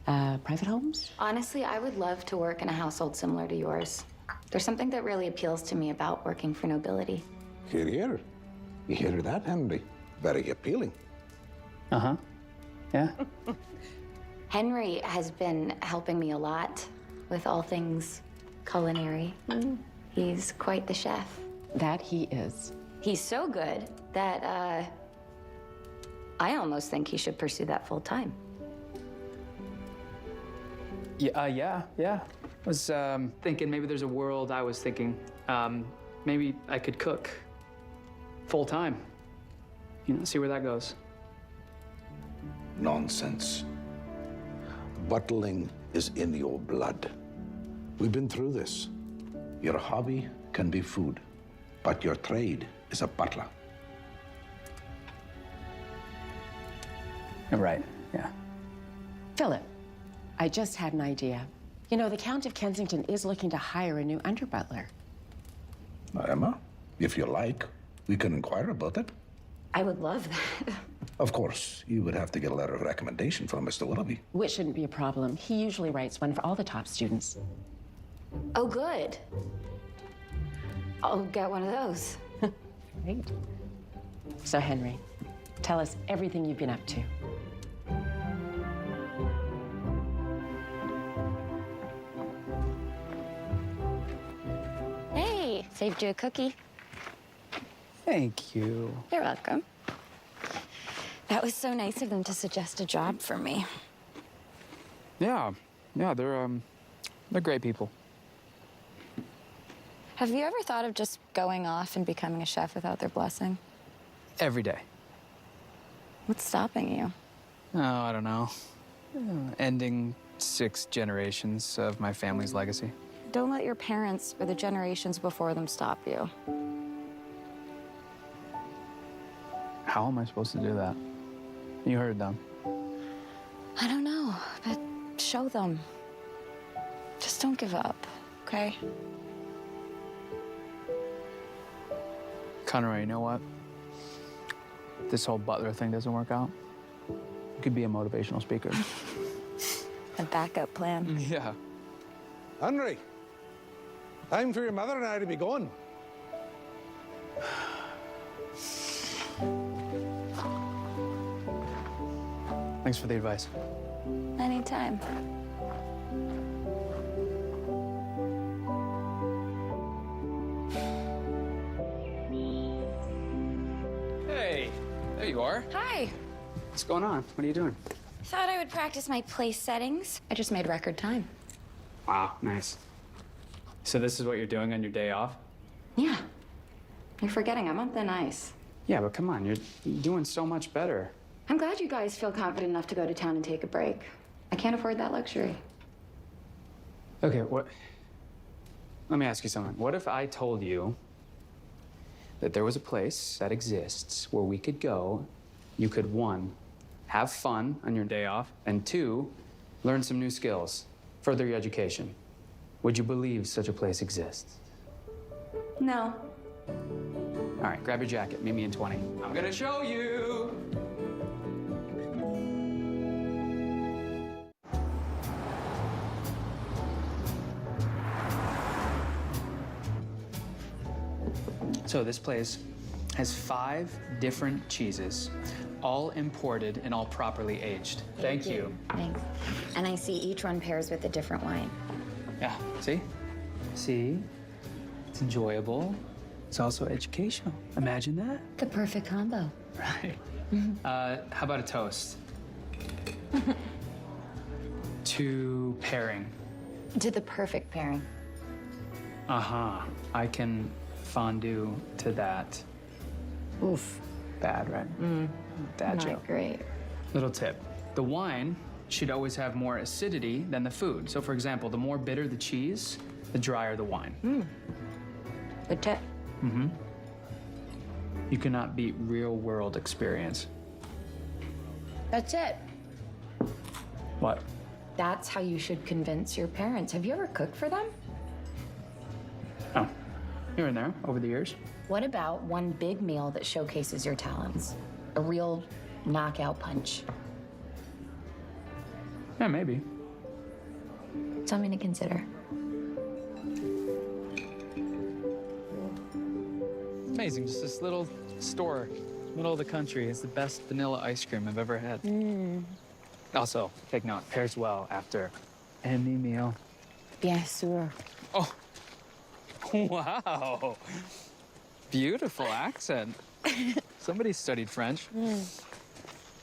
private homes? Honestly, I would love to work in a household similar to yours. There's something that really appeals to me about working for nobility. Hear, hear. You hear that, Henry? Very appealing. Uh-huh. Yeah. Henry has been helping me a lot with all things culinary. He's quite the chef. That he is. He's so good that I almost think he should pursue that full time. Yeah. I was thinking maybe there's a world I was thinking maybe I could cook full time. You know, see where that goes. Nonsense. Butling is in your blood. We've been through this. Your hobby can be food, but your trade is a butler. You're right, yeah. Philip, I just had an idea. You know, the Count of Kensington is looking to hire a new under-butler. Emma, if you like, we can inquire about it. I would love that. Of course, you would have to get a letter of recommendation from Mr. Willoughby. Which shouldn't be a problem. He usually writes one for all the top students. Oh, good. I'll get one of those. Great. So, Henry, tell us everything you've been up to. Hey, saved you a cookie. Thank you. You're welcome. That was so nice of them to suggest a job for me. Yeah, they're great people. Have you ever thought of just going off and becoming a chef without their blessing? Every day. What's stopping you? Oh, I don't know. Ending 6 generations of my family's legacy. Don't let your parents or the generations before them stop you. How am I supposed to do that? You heard them. I don't know, but show them. Just don't give up, okay? Conroy, you know what? This whole butler thing doesn't work out. You could be a motivational speaker. A backup plan. Yeah. Henry, time for your mother and I to be going. Thanks for the advice. Anytime. Hey, there you are. Hi. What's going on? What are you doing? Thought I would practice my place settings. I just made record time. Wow, nice. So this is what you're doing on your day off? Yeah. You're forgetting I'm on thin ice. Yeah, but come on, you're doing so much better. I'm glad you guys feel confident enough to go to town and take a break. I can't afford that luxury. Okay, let me ask you something. What if I told you that there was a place that exists where we could go, you could, 1, have fun on your day off, and 2, learn some new skills, further your education? Would you believe such a place exists? No. All right, grab your jacket. Meet me in 20. I'm gonna show you. So this place has 5 different cheeses, all imported and all properly aged. Thank you. Thanks. And I see each one pairs with a different wine. Yeah, see? See? It's enjoyable. It's also educational. Imagine that. The perfect combo. Right. How about a toast? To pairing. To the perfect pairing. Uh-huh. I can fondue to that. Oof. Bad, right? Dad Not joke. great. Little tip. The wine should always have more acidity than the food. So for example, the more bitter the cheese, the drier the wine. Good tip. Mm-hmm. You cannot beat real world experience. That's it. What? That's how you should convince your parents. Have you ever cooked for them? Oh, here and there over the years. What about one big meal that showcases your talents? A real knockout punch. Yeah, maybe. Something to consider. amazing. Just this little store, middle of the country. It's the best vanilla ice cream I've ever had. Also, take note, pairs well after any meal. Bien sûr. Oh, wow. Beautiful accent. Somebody studied French.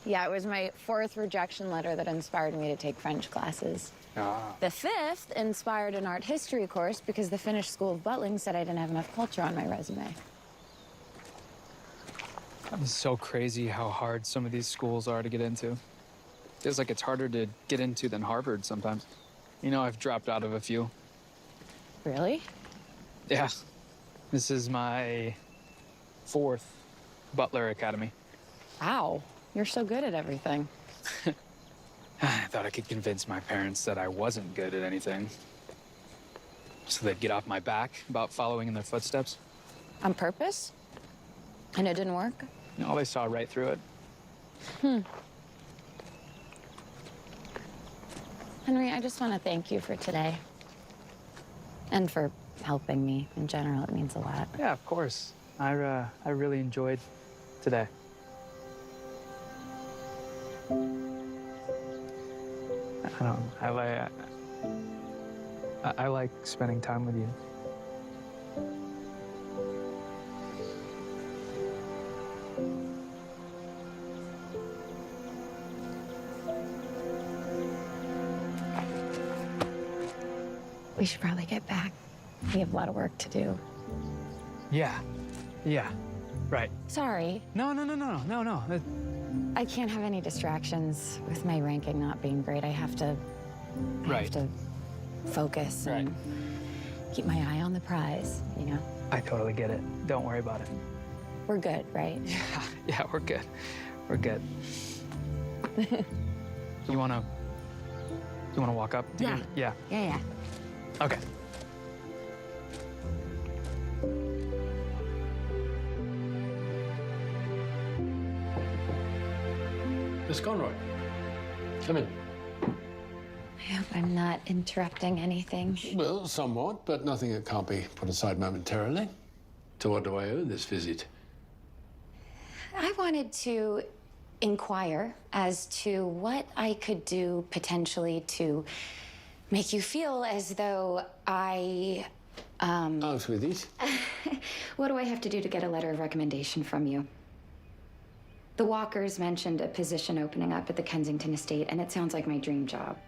Yeah, it was my 4th rejection letter that inspired me to take French classes. Ah. The 5th inspired an art history course because the Finnish School of Butling said I didn't have enough culture on my resume. It's so crazy how hard some of these schools are to get into. Feels like it's harder to get into than Harvard sometimes. You know, I've dropped out of a few. Really? Yeah. This is my 4th Butler Academy. Wow, you're so good at everything. I thought I could convince my parents that I wasn't good at anything. So they'd get off my back about following in their footsteps. On purpose? And it didn't work? No, they saw right through it. Henry, I just want to thank you for today. And for helping me in general. It means a lot. Yeah, of course. I really enjoyed today. I don't know. I like spending time with you. We should probably get back. We have a lot of work to do. Yeah. Right. Sorry. No. I can't have any distractions with my ranking not being great. I have to focus and keep my eye on the prize, you know? I totally get it. Don't worry about it. We're good, right? Yeah, we're good. We're good. You wanna walk up? Yeah. Yeah. Okay. Miss Conroy, come in. I hope I'm not interrupting anything. Well, somewhat, but nothing that can't be put aside momentarily. To what do I owe this visit? I wanted to inquire as to what I could do potentially to make you feel as though I, Out with it. What do I have to do to get a letter of recommendation from you? The Walkers mentioned a position opening up at the Kensington estate, and it sounds like my dream job.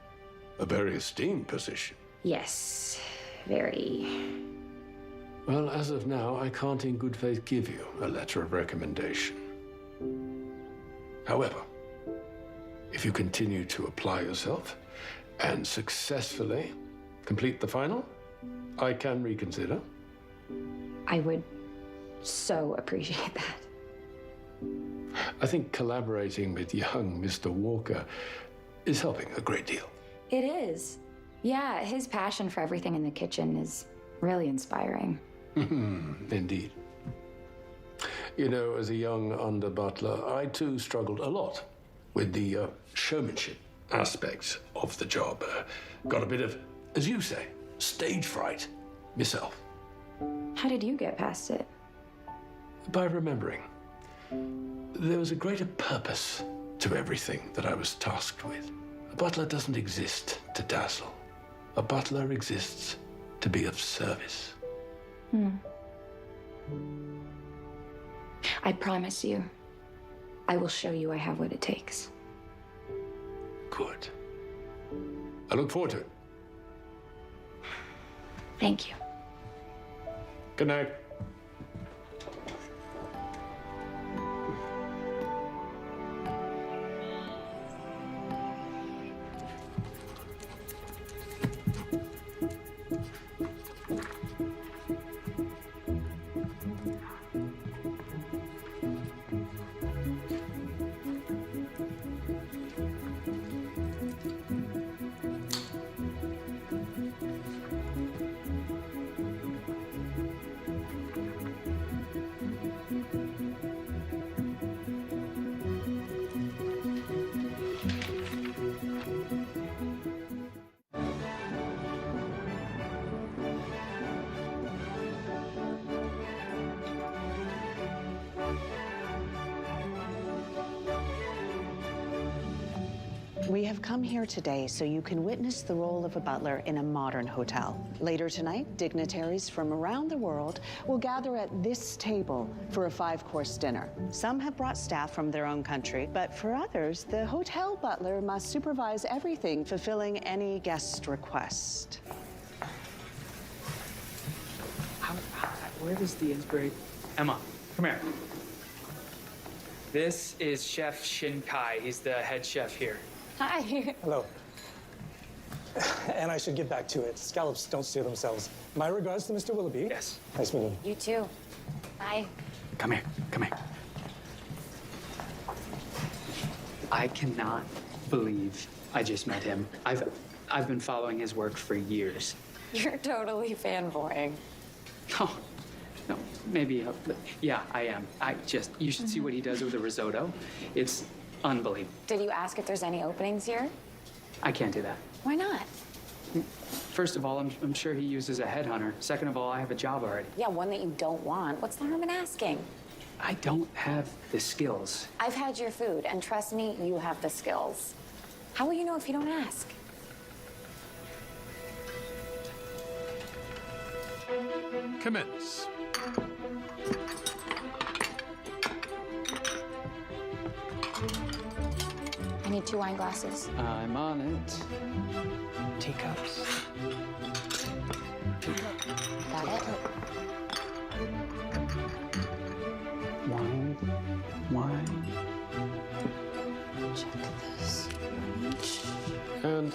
A very esteemed position. Yes, very. Well, as of now, I can't in good faith give you a letter of recommendation. However, if you continue to apply yourself and successfully complete the final, I can reconsider. I would so appreciate that. I think collaborating with young Mr. Walker is helping a great deal. It is. Yeah, his passion for everything in the kitchen is really inspiring. Indeed. You know, as a young under-butler, I too struggled a lot with the showmanship aspects of the job. Got a bit of, as you say, stage fright myself. How did you get past it? By remembering. There was a greater purpose to everything that I was tasked with. A butler doesn't exist to dazzle. A butler exists to be of service. I promise you, I will show you I have what it takes. Good. I look forward to it. Thank you. Good night. We have come here today so you can witness the role of a butler in a modern hotel. Later tonight, dignitaries from around the world will gather at this table for a 5-course dinner. Some have brought staff from their own country, but for others, the hotel butler must supervise everything, fulfilling any guest request. Where does the inspiration? Emma, come here. This is Chef Shin Kai. He's the head chef here. Hi. Hello. And I should get back to it. Scallops don't steal themselves. My regards to Mr. Willoughby. Yes. Nice meeting you. You too. Bye. Come here. Come here. I cannot believe I just met him. I've been following his work for years. You're totally fanboying. Oh, no, maybe. Yeah, I am. You should see what he does with the risotto. It's unbelievable. Did you ask if there's any openings here? I can't do that. Why not? First of all, I'm sure he uses a headhunter. Second of all, I have a job already. Yeah, one that you don't want. What's the harm in asking? I don't have the skills. I've had your food, and trust me, you have the skills. How will you know if you don't ask? Commence. I need 2 wine glasses. I'm on it. Teacups. Got it? Wine. Check this. And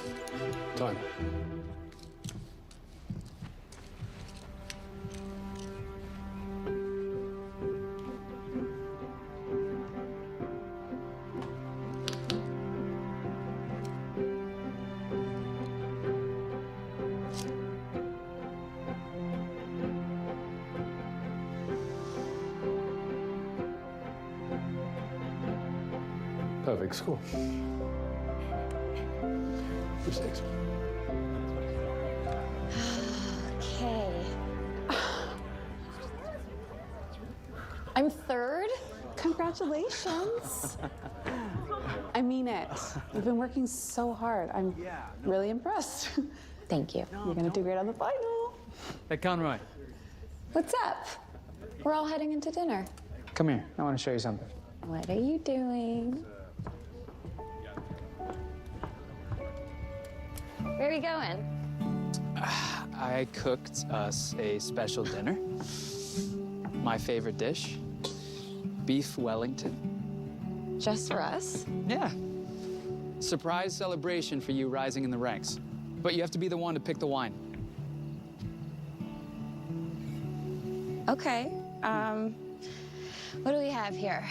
time. Perfect score. 6. Okay. I'm 3rd? Congratulations. I mean it. You've been working so hard. I'm really impressed. Thank you. You're gonna do great on the final. Hey, Conroy, What's up? We're all heading into dinner. come here. I want to show you something. What are you doing? Where are we going? I cooked us a special dinner. My favorite dish, beef Wellington. Just for us? Yeah. Surprise celebration for you rising in the ranks. But you have to be the one to pick the wine. Okay. What do we have here?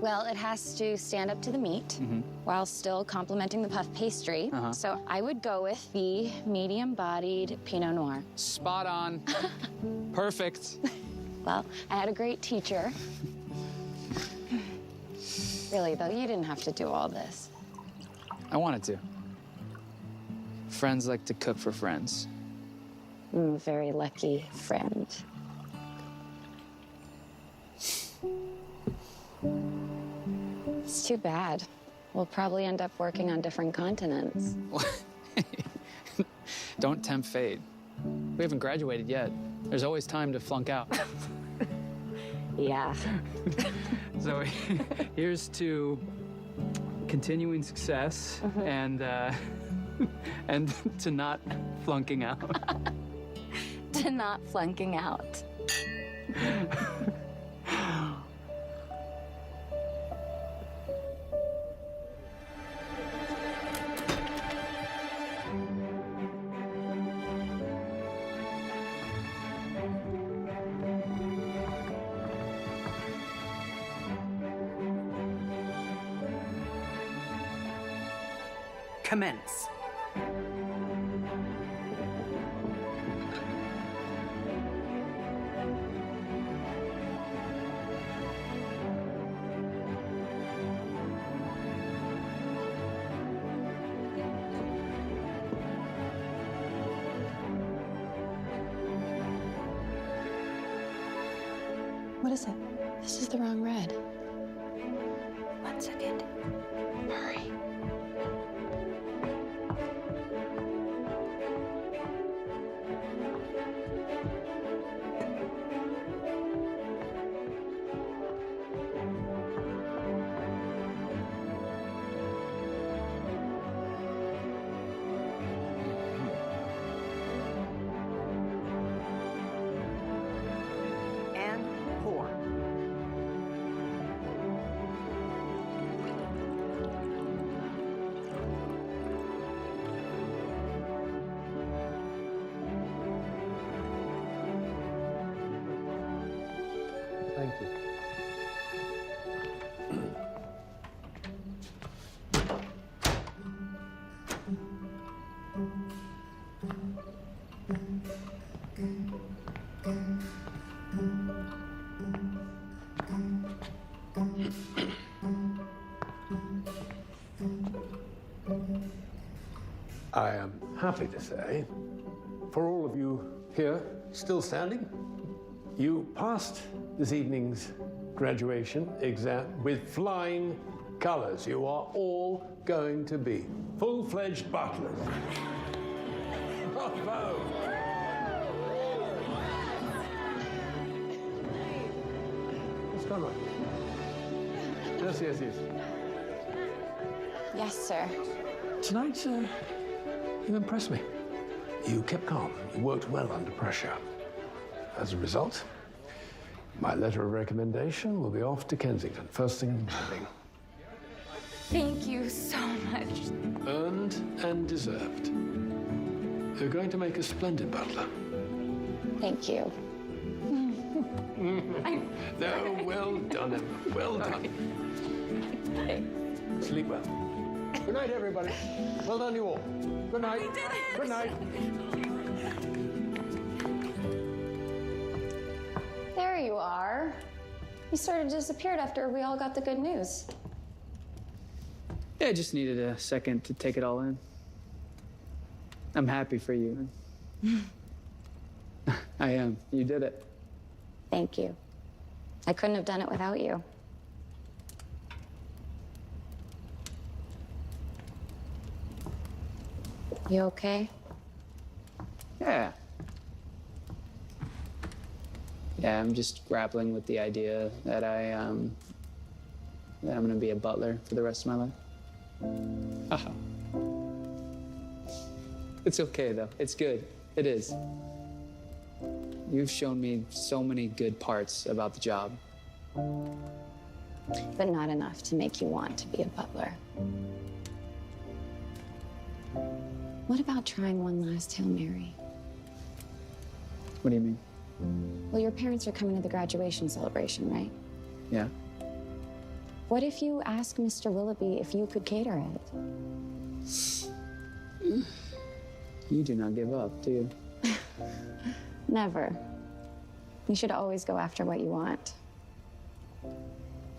Well, it has to stand up to the meat while still complementing the puff pastry. So I would go with the medium-bodied Pinot Noir. Spot on. Perfect. Well, I had a great teacher. Really, though, you didn't have to do all this. I wanted to. Friends like to cook for friends. I'm a very lucky friend. It's too bad. We'll probably end up working on different continents. Don't tempt fate. We haven't graduated yet. There's always time to flunk out. Yeah. So here's to continuing success and to not flunking out. To not flunking out. Commence. What is it? This is the wrong red. 1 second. Hurry. I am happy to say, for all of you here still standing, you passed this evening's graduation exam with flying colors. You are all going to be full-fledged butlers. Bravo! It's gone right. Yes, yes, yes. Yes, sir. Tonight, you impressed me. You kept calm. You worked well under pressure. As a result, my letter of recommendation will be off to Kensington first thing in the morning. Thank you so much. Earned and deserved. You're going to make a splendid butler. Thank you. No, well done, Emma. Well done. Sleep well. Good night, everybody. Well done, you all. Good night. Good night. There you are. You sort of disappeared after we all got the good news. Yeah, I just needed a second to take it all in. I'm happy for you. I am. You did it. Thank you. I couldn't have done it without you. You okay? Yeah. Yeah, I'm just grappling with the idea that I'm gonna be a butler for the rest of my life. Haha. It's okay though. It's good. It is. You've shown me so many good parts about the job. But not enough to make you want to be a butler. What about trying one last Hail Mary? What do you mean? Well, your parents are coming to the graduation celebration, right? Yeah. What if you ask Mr. Willoughby if you could cater it? You do not give up, do you? Never. You should always go after what you want.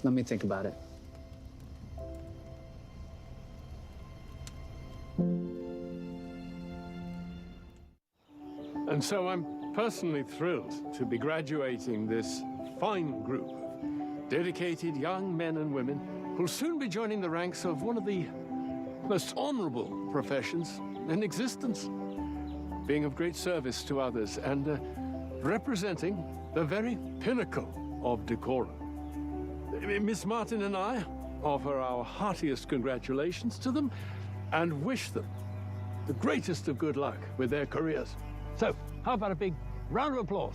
Let me think about it. And so I'm personally thrilled to be graduating this fine group of dedicated young men and women who'll soon be joining the ranks of one of the most honorable professions in existence, being of great service to others and representing the very pinnacle of decorum. Miss Martin and I offer our heartiest congratulations to them and wish them the greatest of good luck with their careers. So, how about a big round of applause?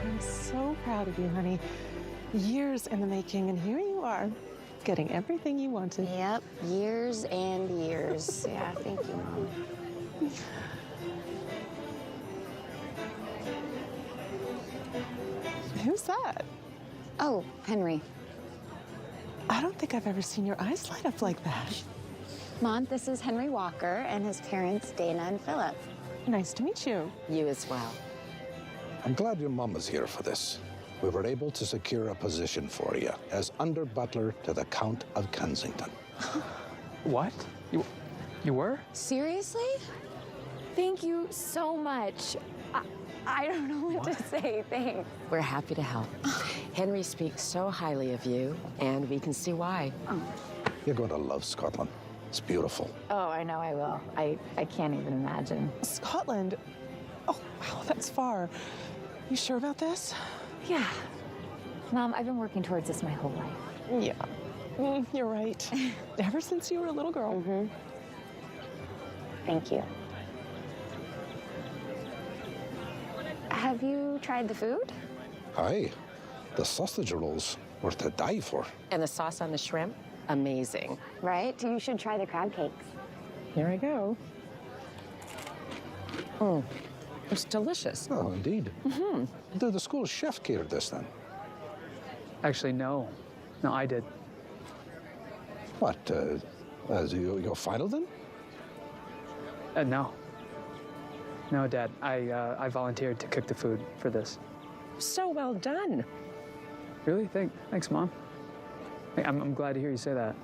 I'm so proud of you, honey. Years in the making, and here you are, getting everything you wanted. Yep, years and years. Yeah, thank you, Mom. Who's that? Oh, Henry. I don't think I've ever seen your eyes light up like that. Mom, this is Henry Walker and his parents, Dana and Philip. Nice to meet you. You as well. I'm glad your mom is here for this. We were able to secure a position for you as under butler to the Count of Kensington. What? You were? Seriously? Thank you so much. I don't know what to say. Thanks. We're happy to help. Henry speaks so highly of you, and we can see why. You're going to love Scotland. It's beautiful. Oh, I know I will. I can't even imagine. Scotland? Oh, wow, that's far. You sure about this? Yeah. Mom, I've been working towards this my whole life. Yeah. You're right. Ever since you were a little girl. Mm-hmm. Thank you. Have you tried the food? Aye. The sausage rolls were to die for. And the sauce on the shrimp? Amazing. Right? You should try the crab cakes. Here I go. Oh, it's delicious. Oh, indeed. Mm-hmm. Did the school chef cater this then? Actually, no. No, I did. What, your final then? No. No, Dad. I volunteered to cook the food for this. So well done. Really? Thanks, Mom. I'm glad to hear you say that.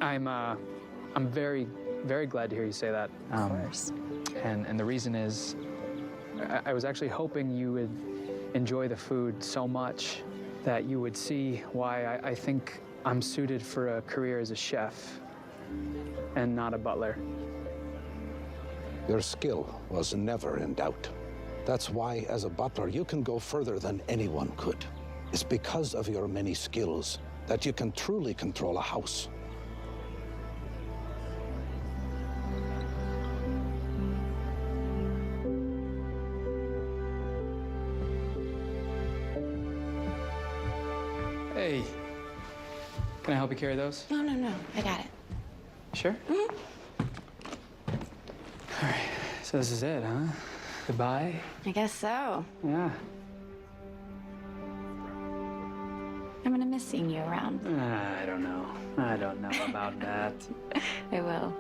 I'm very, very glad to hear you say that. Of course. And the reason is, I was actually hoping you would enjoy the food so much that you would see why I think I'm suited for a career as a chef and not a butler. Your skill was never in doubt. That's why, as a butler, you can go further than anyone could. It's because of your many skills that you can truly control a house. Hey, can I help you carry those? No, I got it. Sure? Mm-hmm. All right, so this is it, huh? Goodbye? I guess so. Yeah. I'm gonna miss seeing you around. I don't know. I don't know about that. I will.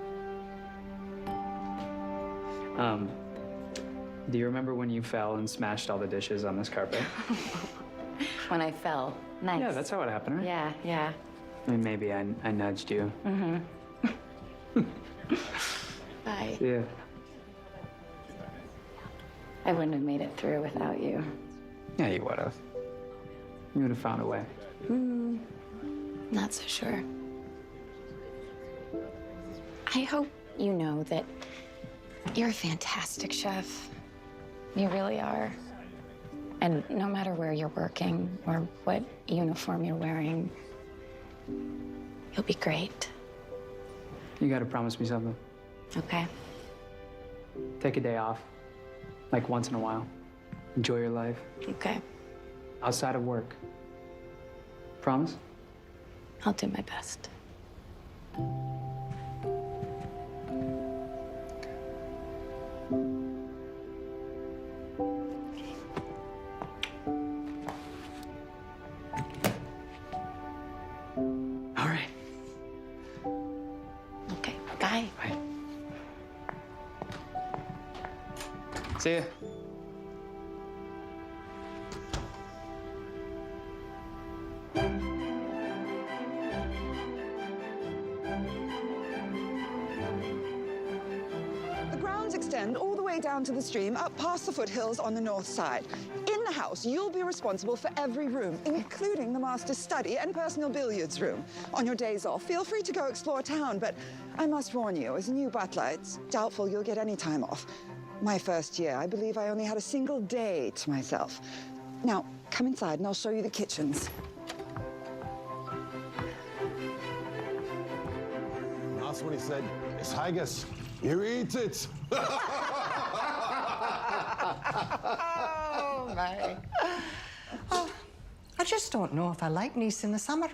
Do you remember when you fell and smashed all the dishes on this carpet? When I fell. Nice. Yeah, that's how it happened, right? Yeah. And maybe I nudged you. Mm-hmm. Bye. Yeah. I wouldn't have made it through without you. Yeah, you would have. You would have found a way. Not so sure. I hope you know that you're a fantastic chef. You really are. And no matter where you're working or what uniform you're wearing, you'll be great. You gotta promise me something. Okay? Take a day off. Like once in a while. Enjoy your life. Okay. Outside of work. Promise? I'll do my best. All right. Okay, bye. Bye. See ya. The grounds extend all the way down to the stream, up past the foothills on the north side. In the house, you'll be responsible for every room, including the master's study and personal billiards room. On your days off, feel free to go explore town, but I must warn you, as a new butler, it's doubtful you'll get any time off. My first year, I believe I only had a single day to myself. Now, come inside and I'll show you the kitchens. That's when he said, "It's haggis. You eat it." Oh, my. Oh, I just don't know if I like Nice in the summer.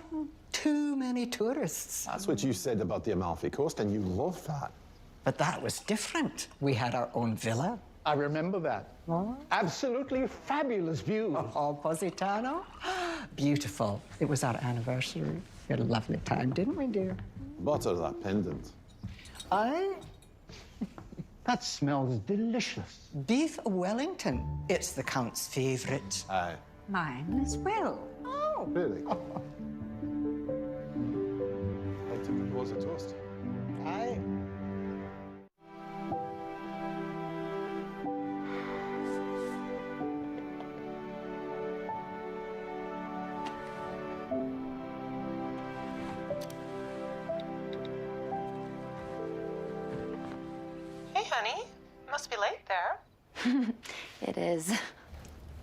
Too many tourists. That's what you said about the Amalfi Coast, and you loved that. But that was different. We had our own villa. I remember that. Oh. Absolutely fabulous view. Oh, Positano. Beautiful. It was our anniversary. We had a lovely time, didn't we, dear? Butter that pendant. That smells delicious. Beef Wellington. It's the Count's favourite. Aye. Mine as well. Oh. Really? I'd like to propose a toast. Aye. Hey, honey. Must be late there. It is.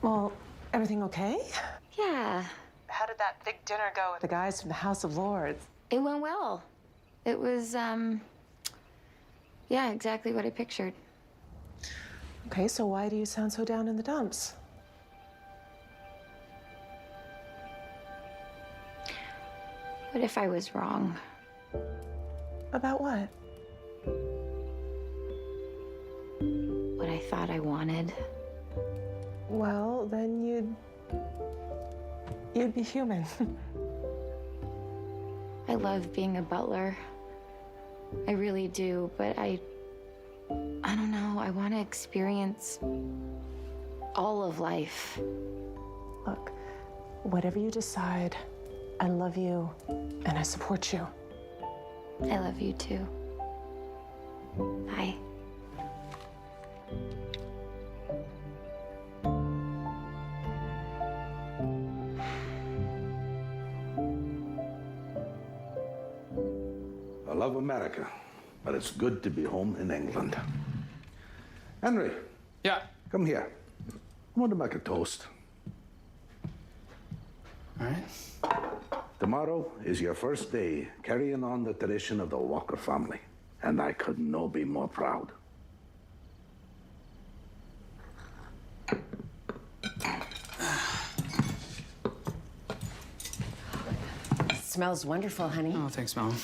Well, everything okay? Yeah, How did that big dinner go with the guys from the House of Lords? it went well. It was, yeah, exactly what I pictured. Okay, so why do you sound so down in the dumps? What if I was wrong? About what? What I thought I wanted? Well, then you'd be human. I love being a butler. I really do, but I don't know. I want to experience all of life. Look, whatever you decide, I love you and I support you. I love you too. Bye. I love America, but it's good to be home in England. Henry. Yeah? Come here. I want to make a toast. All right. Tomorrow is your first day carrying on the tradition of the Walker family, and I could not be more proud. Smells wonderful, honey. Oh, thanks, Mom.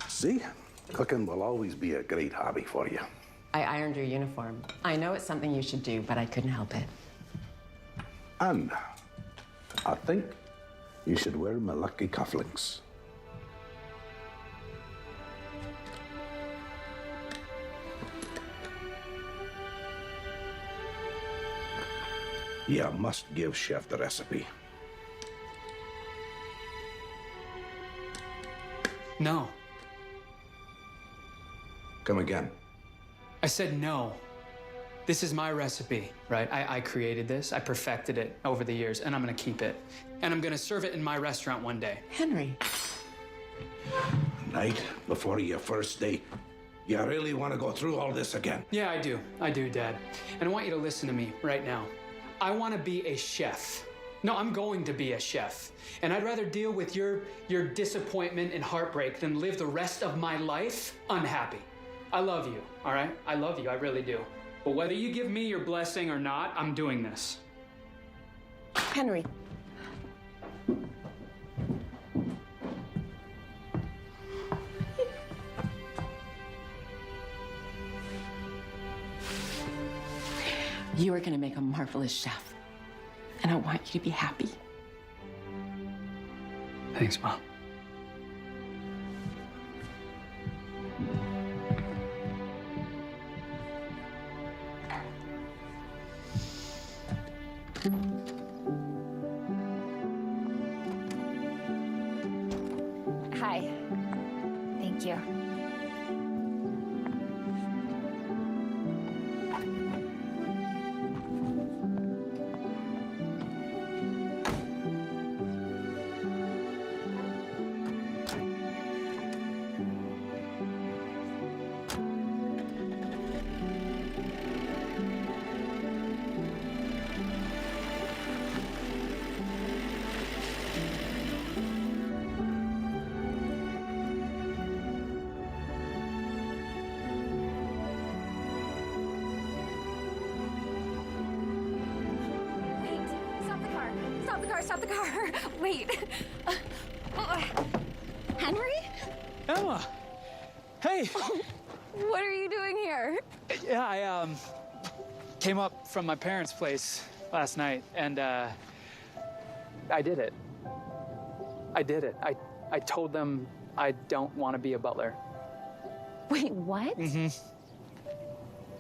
See? Cooking will always be a great hobby for you. I ironed your uniform. I know it's something you should do, but I couldn't help it. And I think you should wear my lucky cufflinks. You must give Chef the recipe. No. Come again. I said no. This is my recipe, right? I created this, I perfected it over the years, and I'm gonna keep it. And I'm gonna serve it in my restaurant one day. Henry. Night before your first date. You really want to go through all this again? Yeah, I do, Dad. And I want you to listen to me right now. I wanna be a chef. No, I'm going to be a chef. And I'd rather deal with your disappointment and heartbreak than live the rest of my life unhappy. I love you, all right? I love you, I really do. But whether you give me your blessing or not, I'm doing this. Henry. You are going to make a marvelous chef. And I want you to be happy. Thanks, Mom. Hi. Thank you. Stop the car. Wait. Henry? Emma! Hey! What are you doing here? Yeah, I came up from my parents' place last night, and I did it. I did it. I told them I don't want to be a butler. Wait, what? Mm-hmm.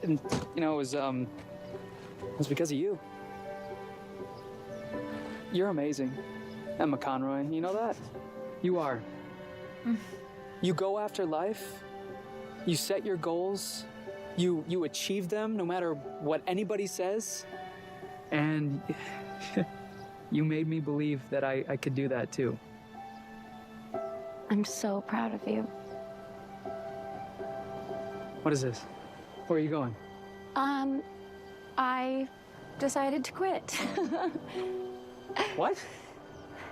And, you know, it was because of you. You're amazing, Emma Conroy. You know that? You are. You go after life. You set your goals. You achieve them no matter what anybody says. And you made me believe that I could do that too. I'm so proud of you. What is this? Where are you going? I decided to quit. What?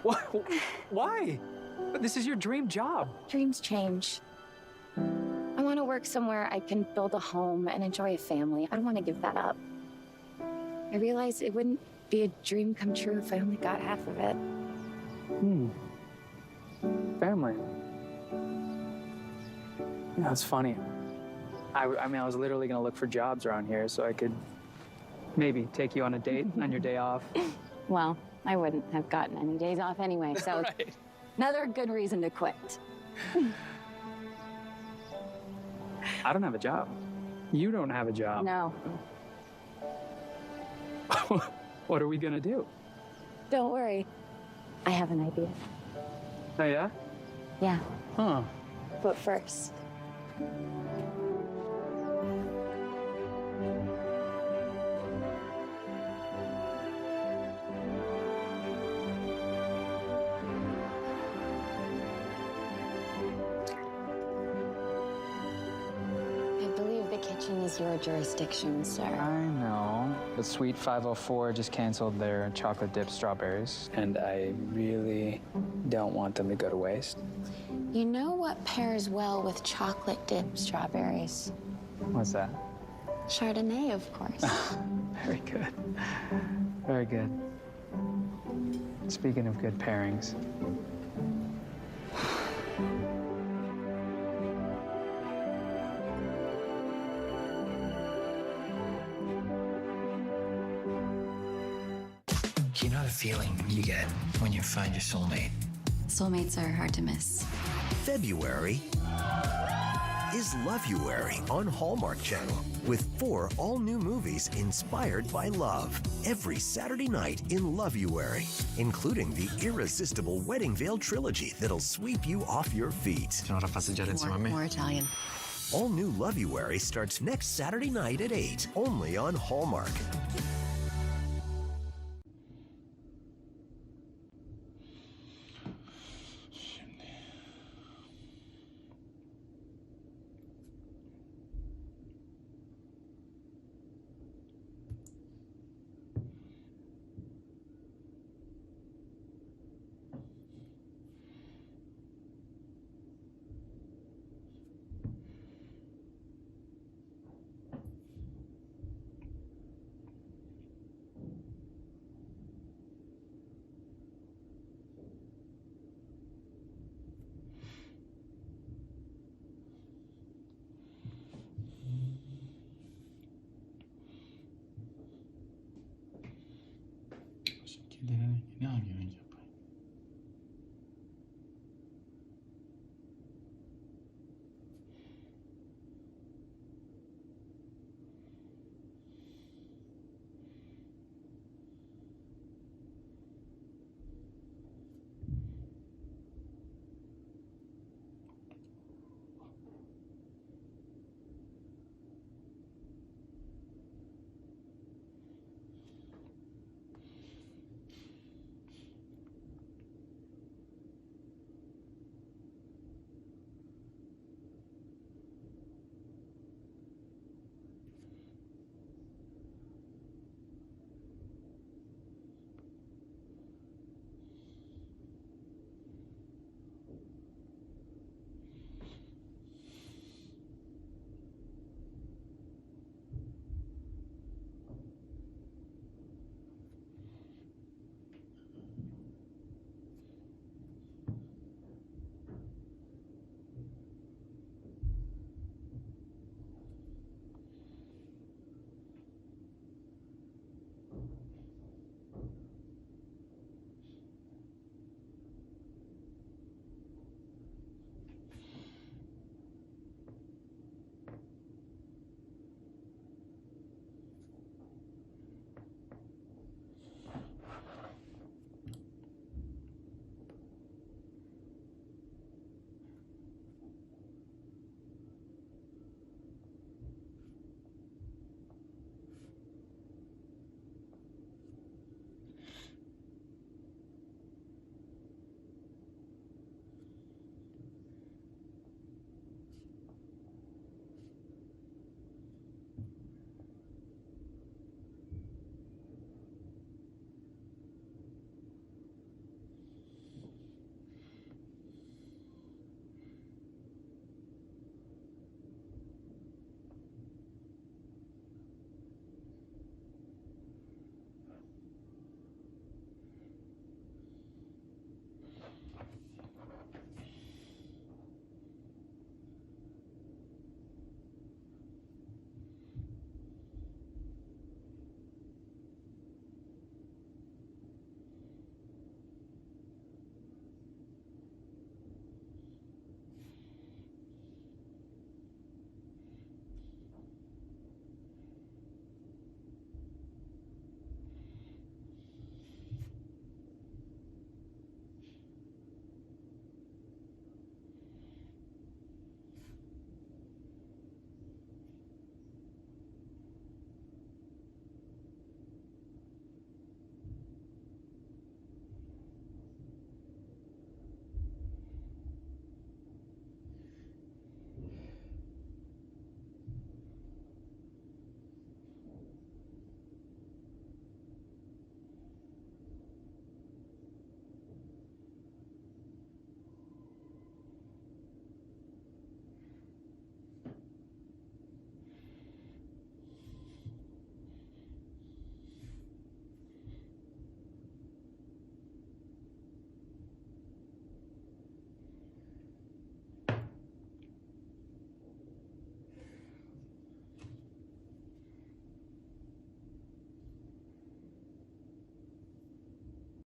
What? Why? This is your dream job. Dreams change. I want to work somewhere I can build a home and enjoy a family. I don't want to give that up. I realized it wouldn't be a dream come true if I only got half of it. Family. You know, it's funny. I mean, I was literally going to look for jobs around here so I could maybe take you on a date on your day off. Well, I wouldn't have gotten any days off anyway, so Right. another good reason to quit. I don't have a job. You don't have a job. No. What are we gonna do? Don't worry. I have an idea. Oh, yeah? Yeah. Huh. But first. I believe the kitchen is your jurisdiction, sir. I know. But Sweet 504 just canceled their chocolate dip strawberries, and I really don't want them to go to waste. You know what pairs well with chocolate dip strawberries? What's that? Chardonnay, of course. Very good. Very good. Speaking of good pairings. Do you know the feeling you get when you find your soulmate? Soulmates are hard to miss. February is Love-uary on Hallmark Channel with 4 all-new movies inspired by love every Saturday night in Love-uary, including the irresistible Wedding Veil trilogy that'll sweep you off your feet. More Italian. All new Love-uary starts next Saturday night at 8, only on Hallmark. 기대는 그냥 이제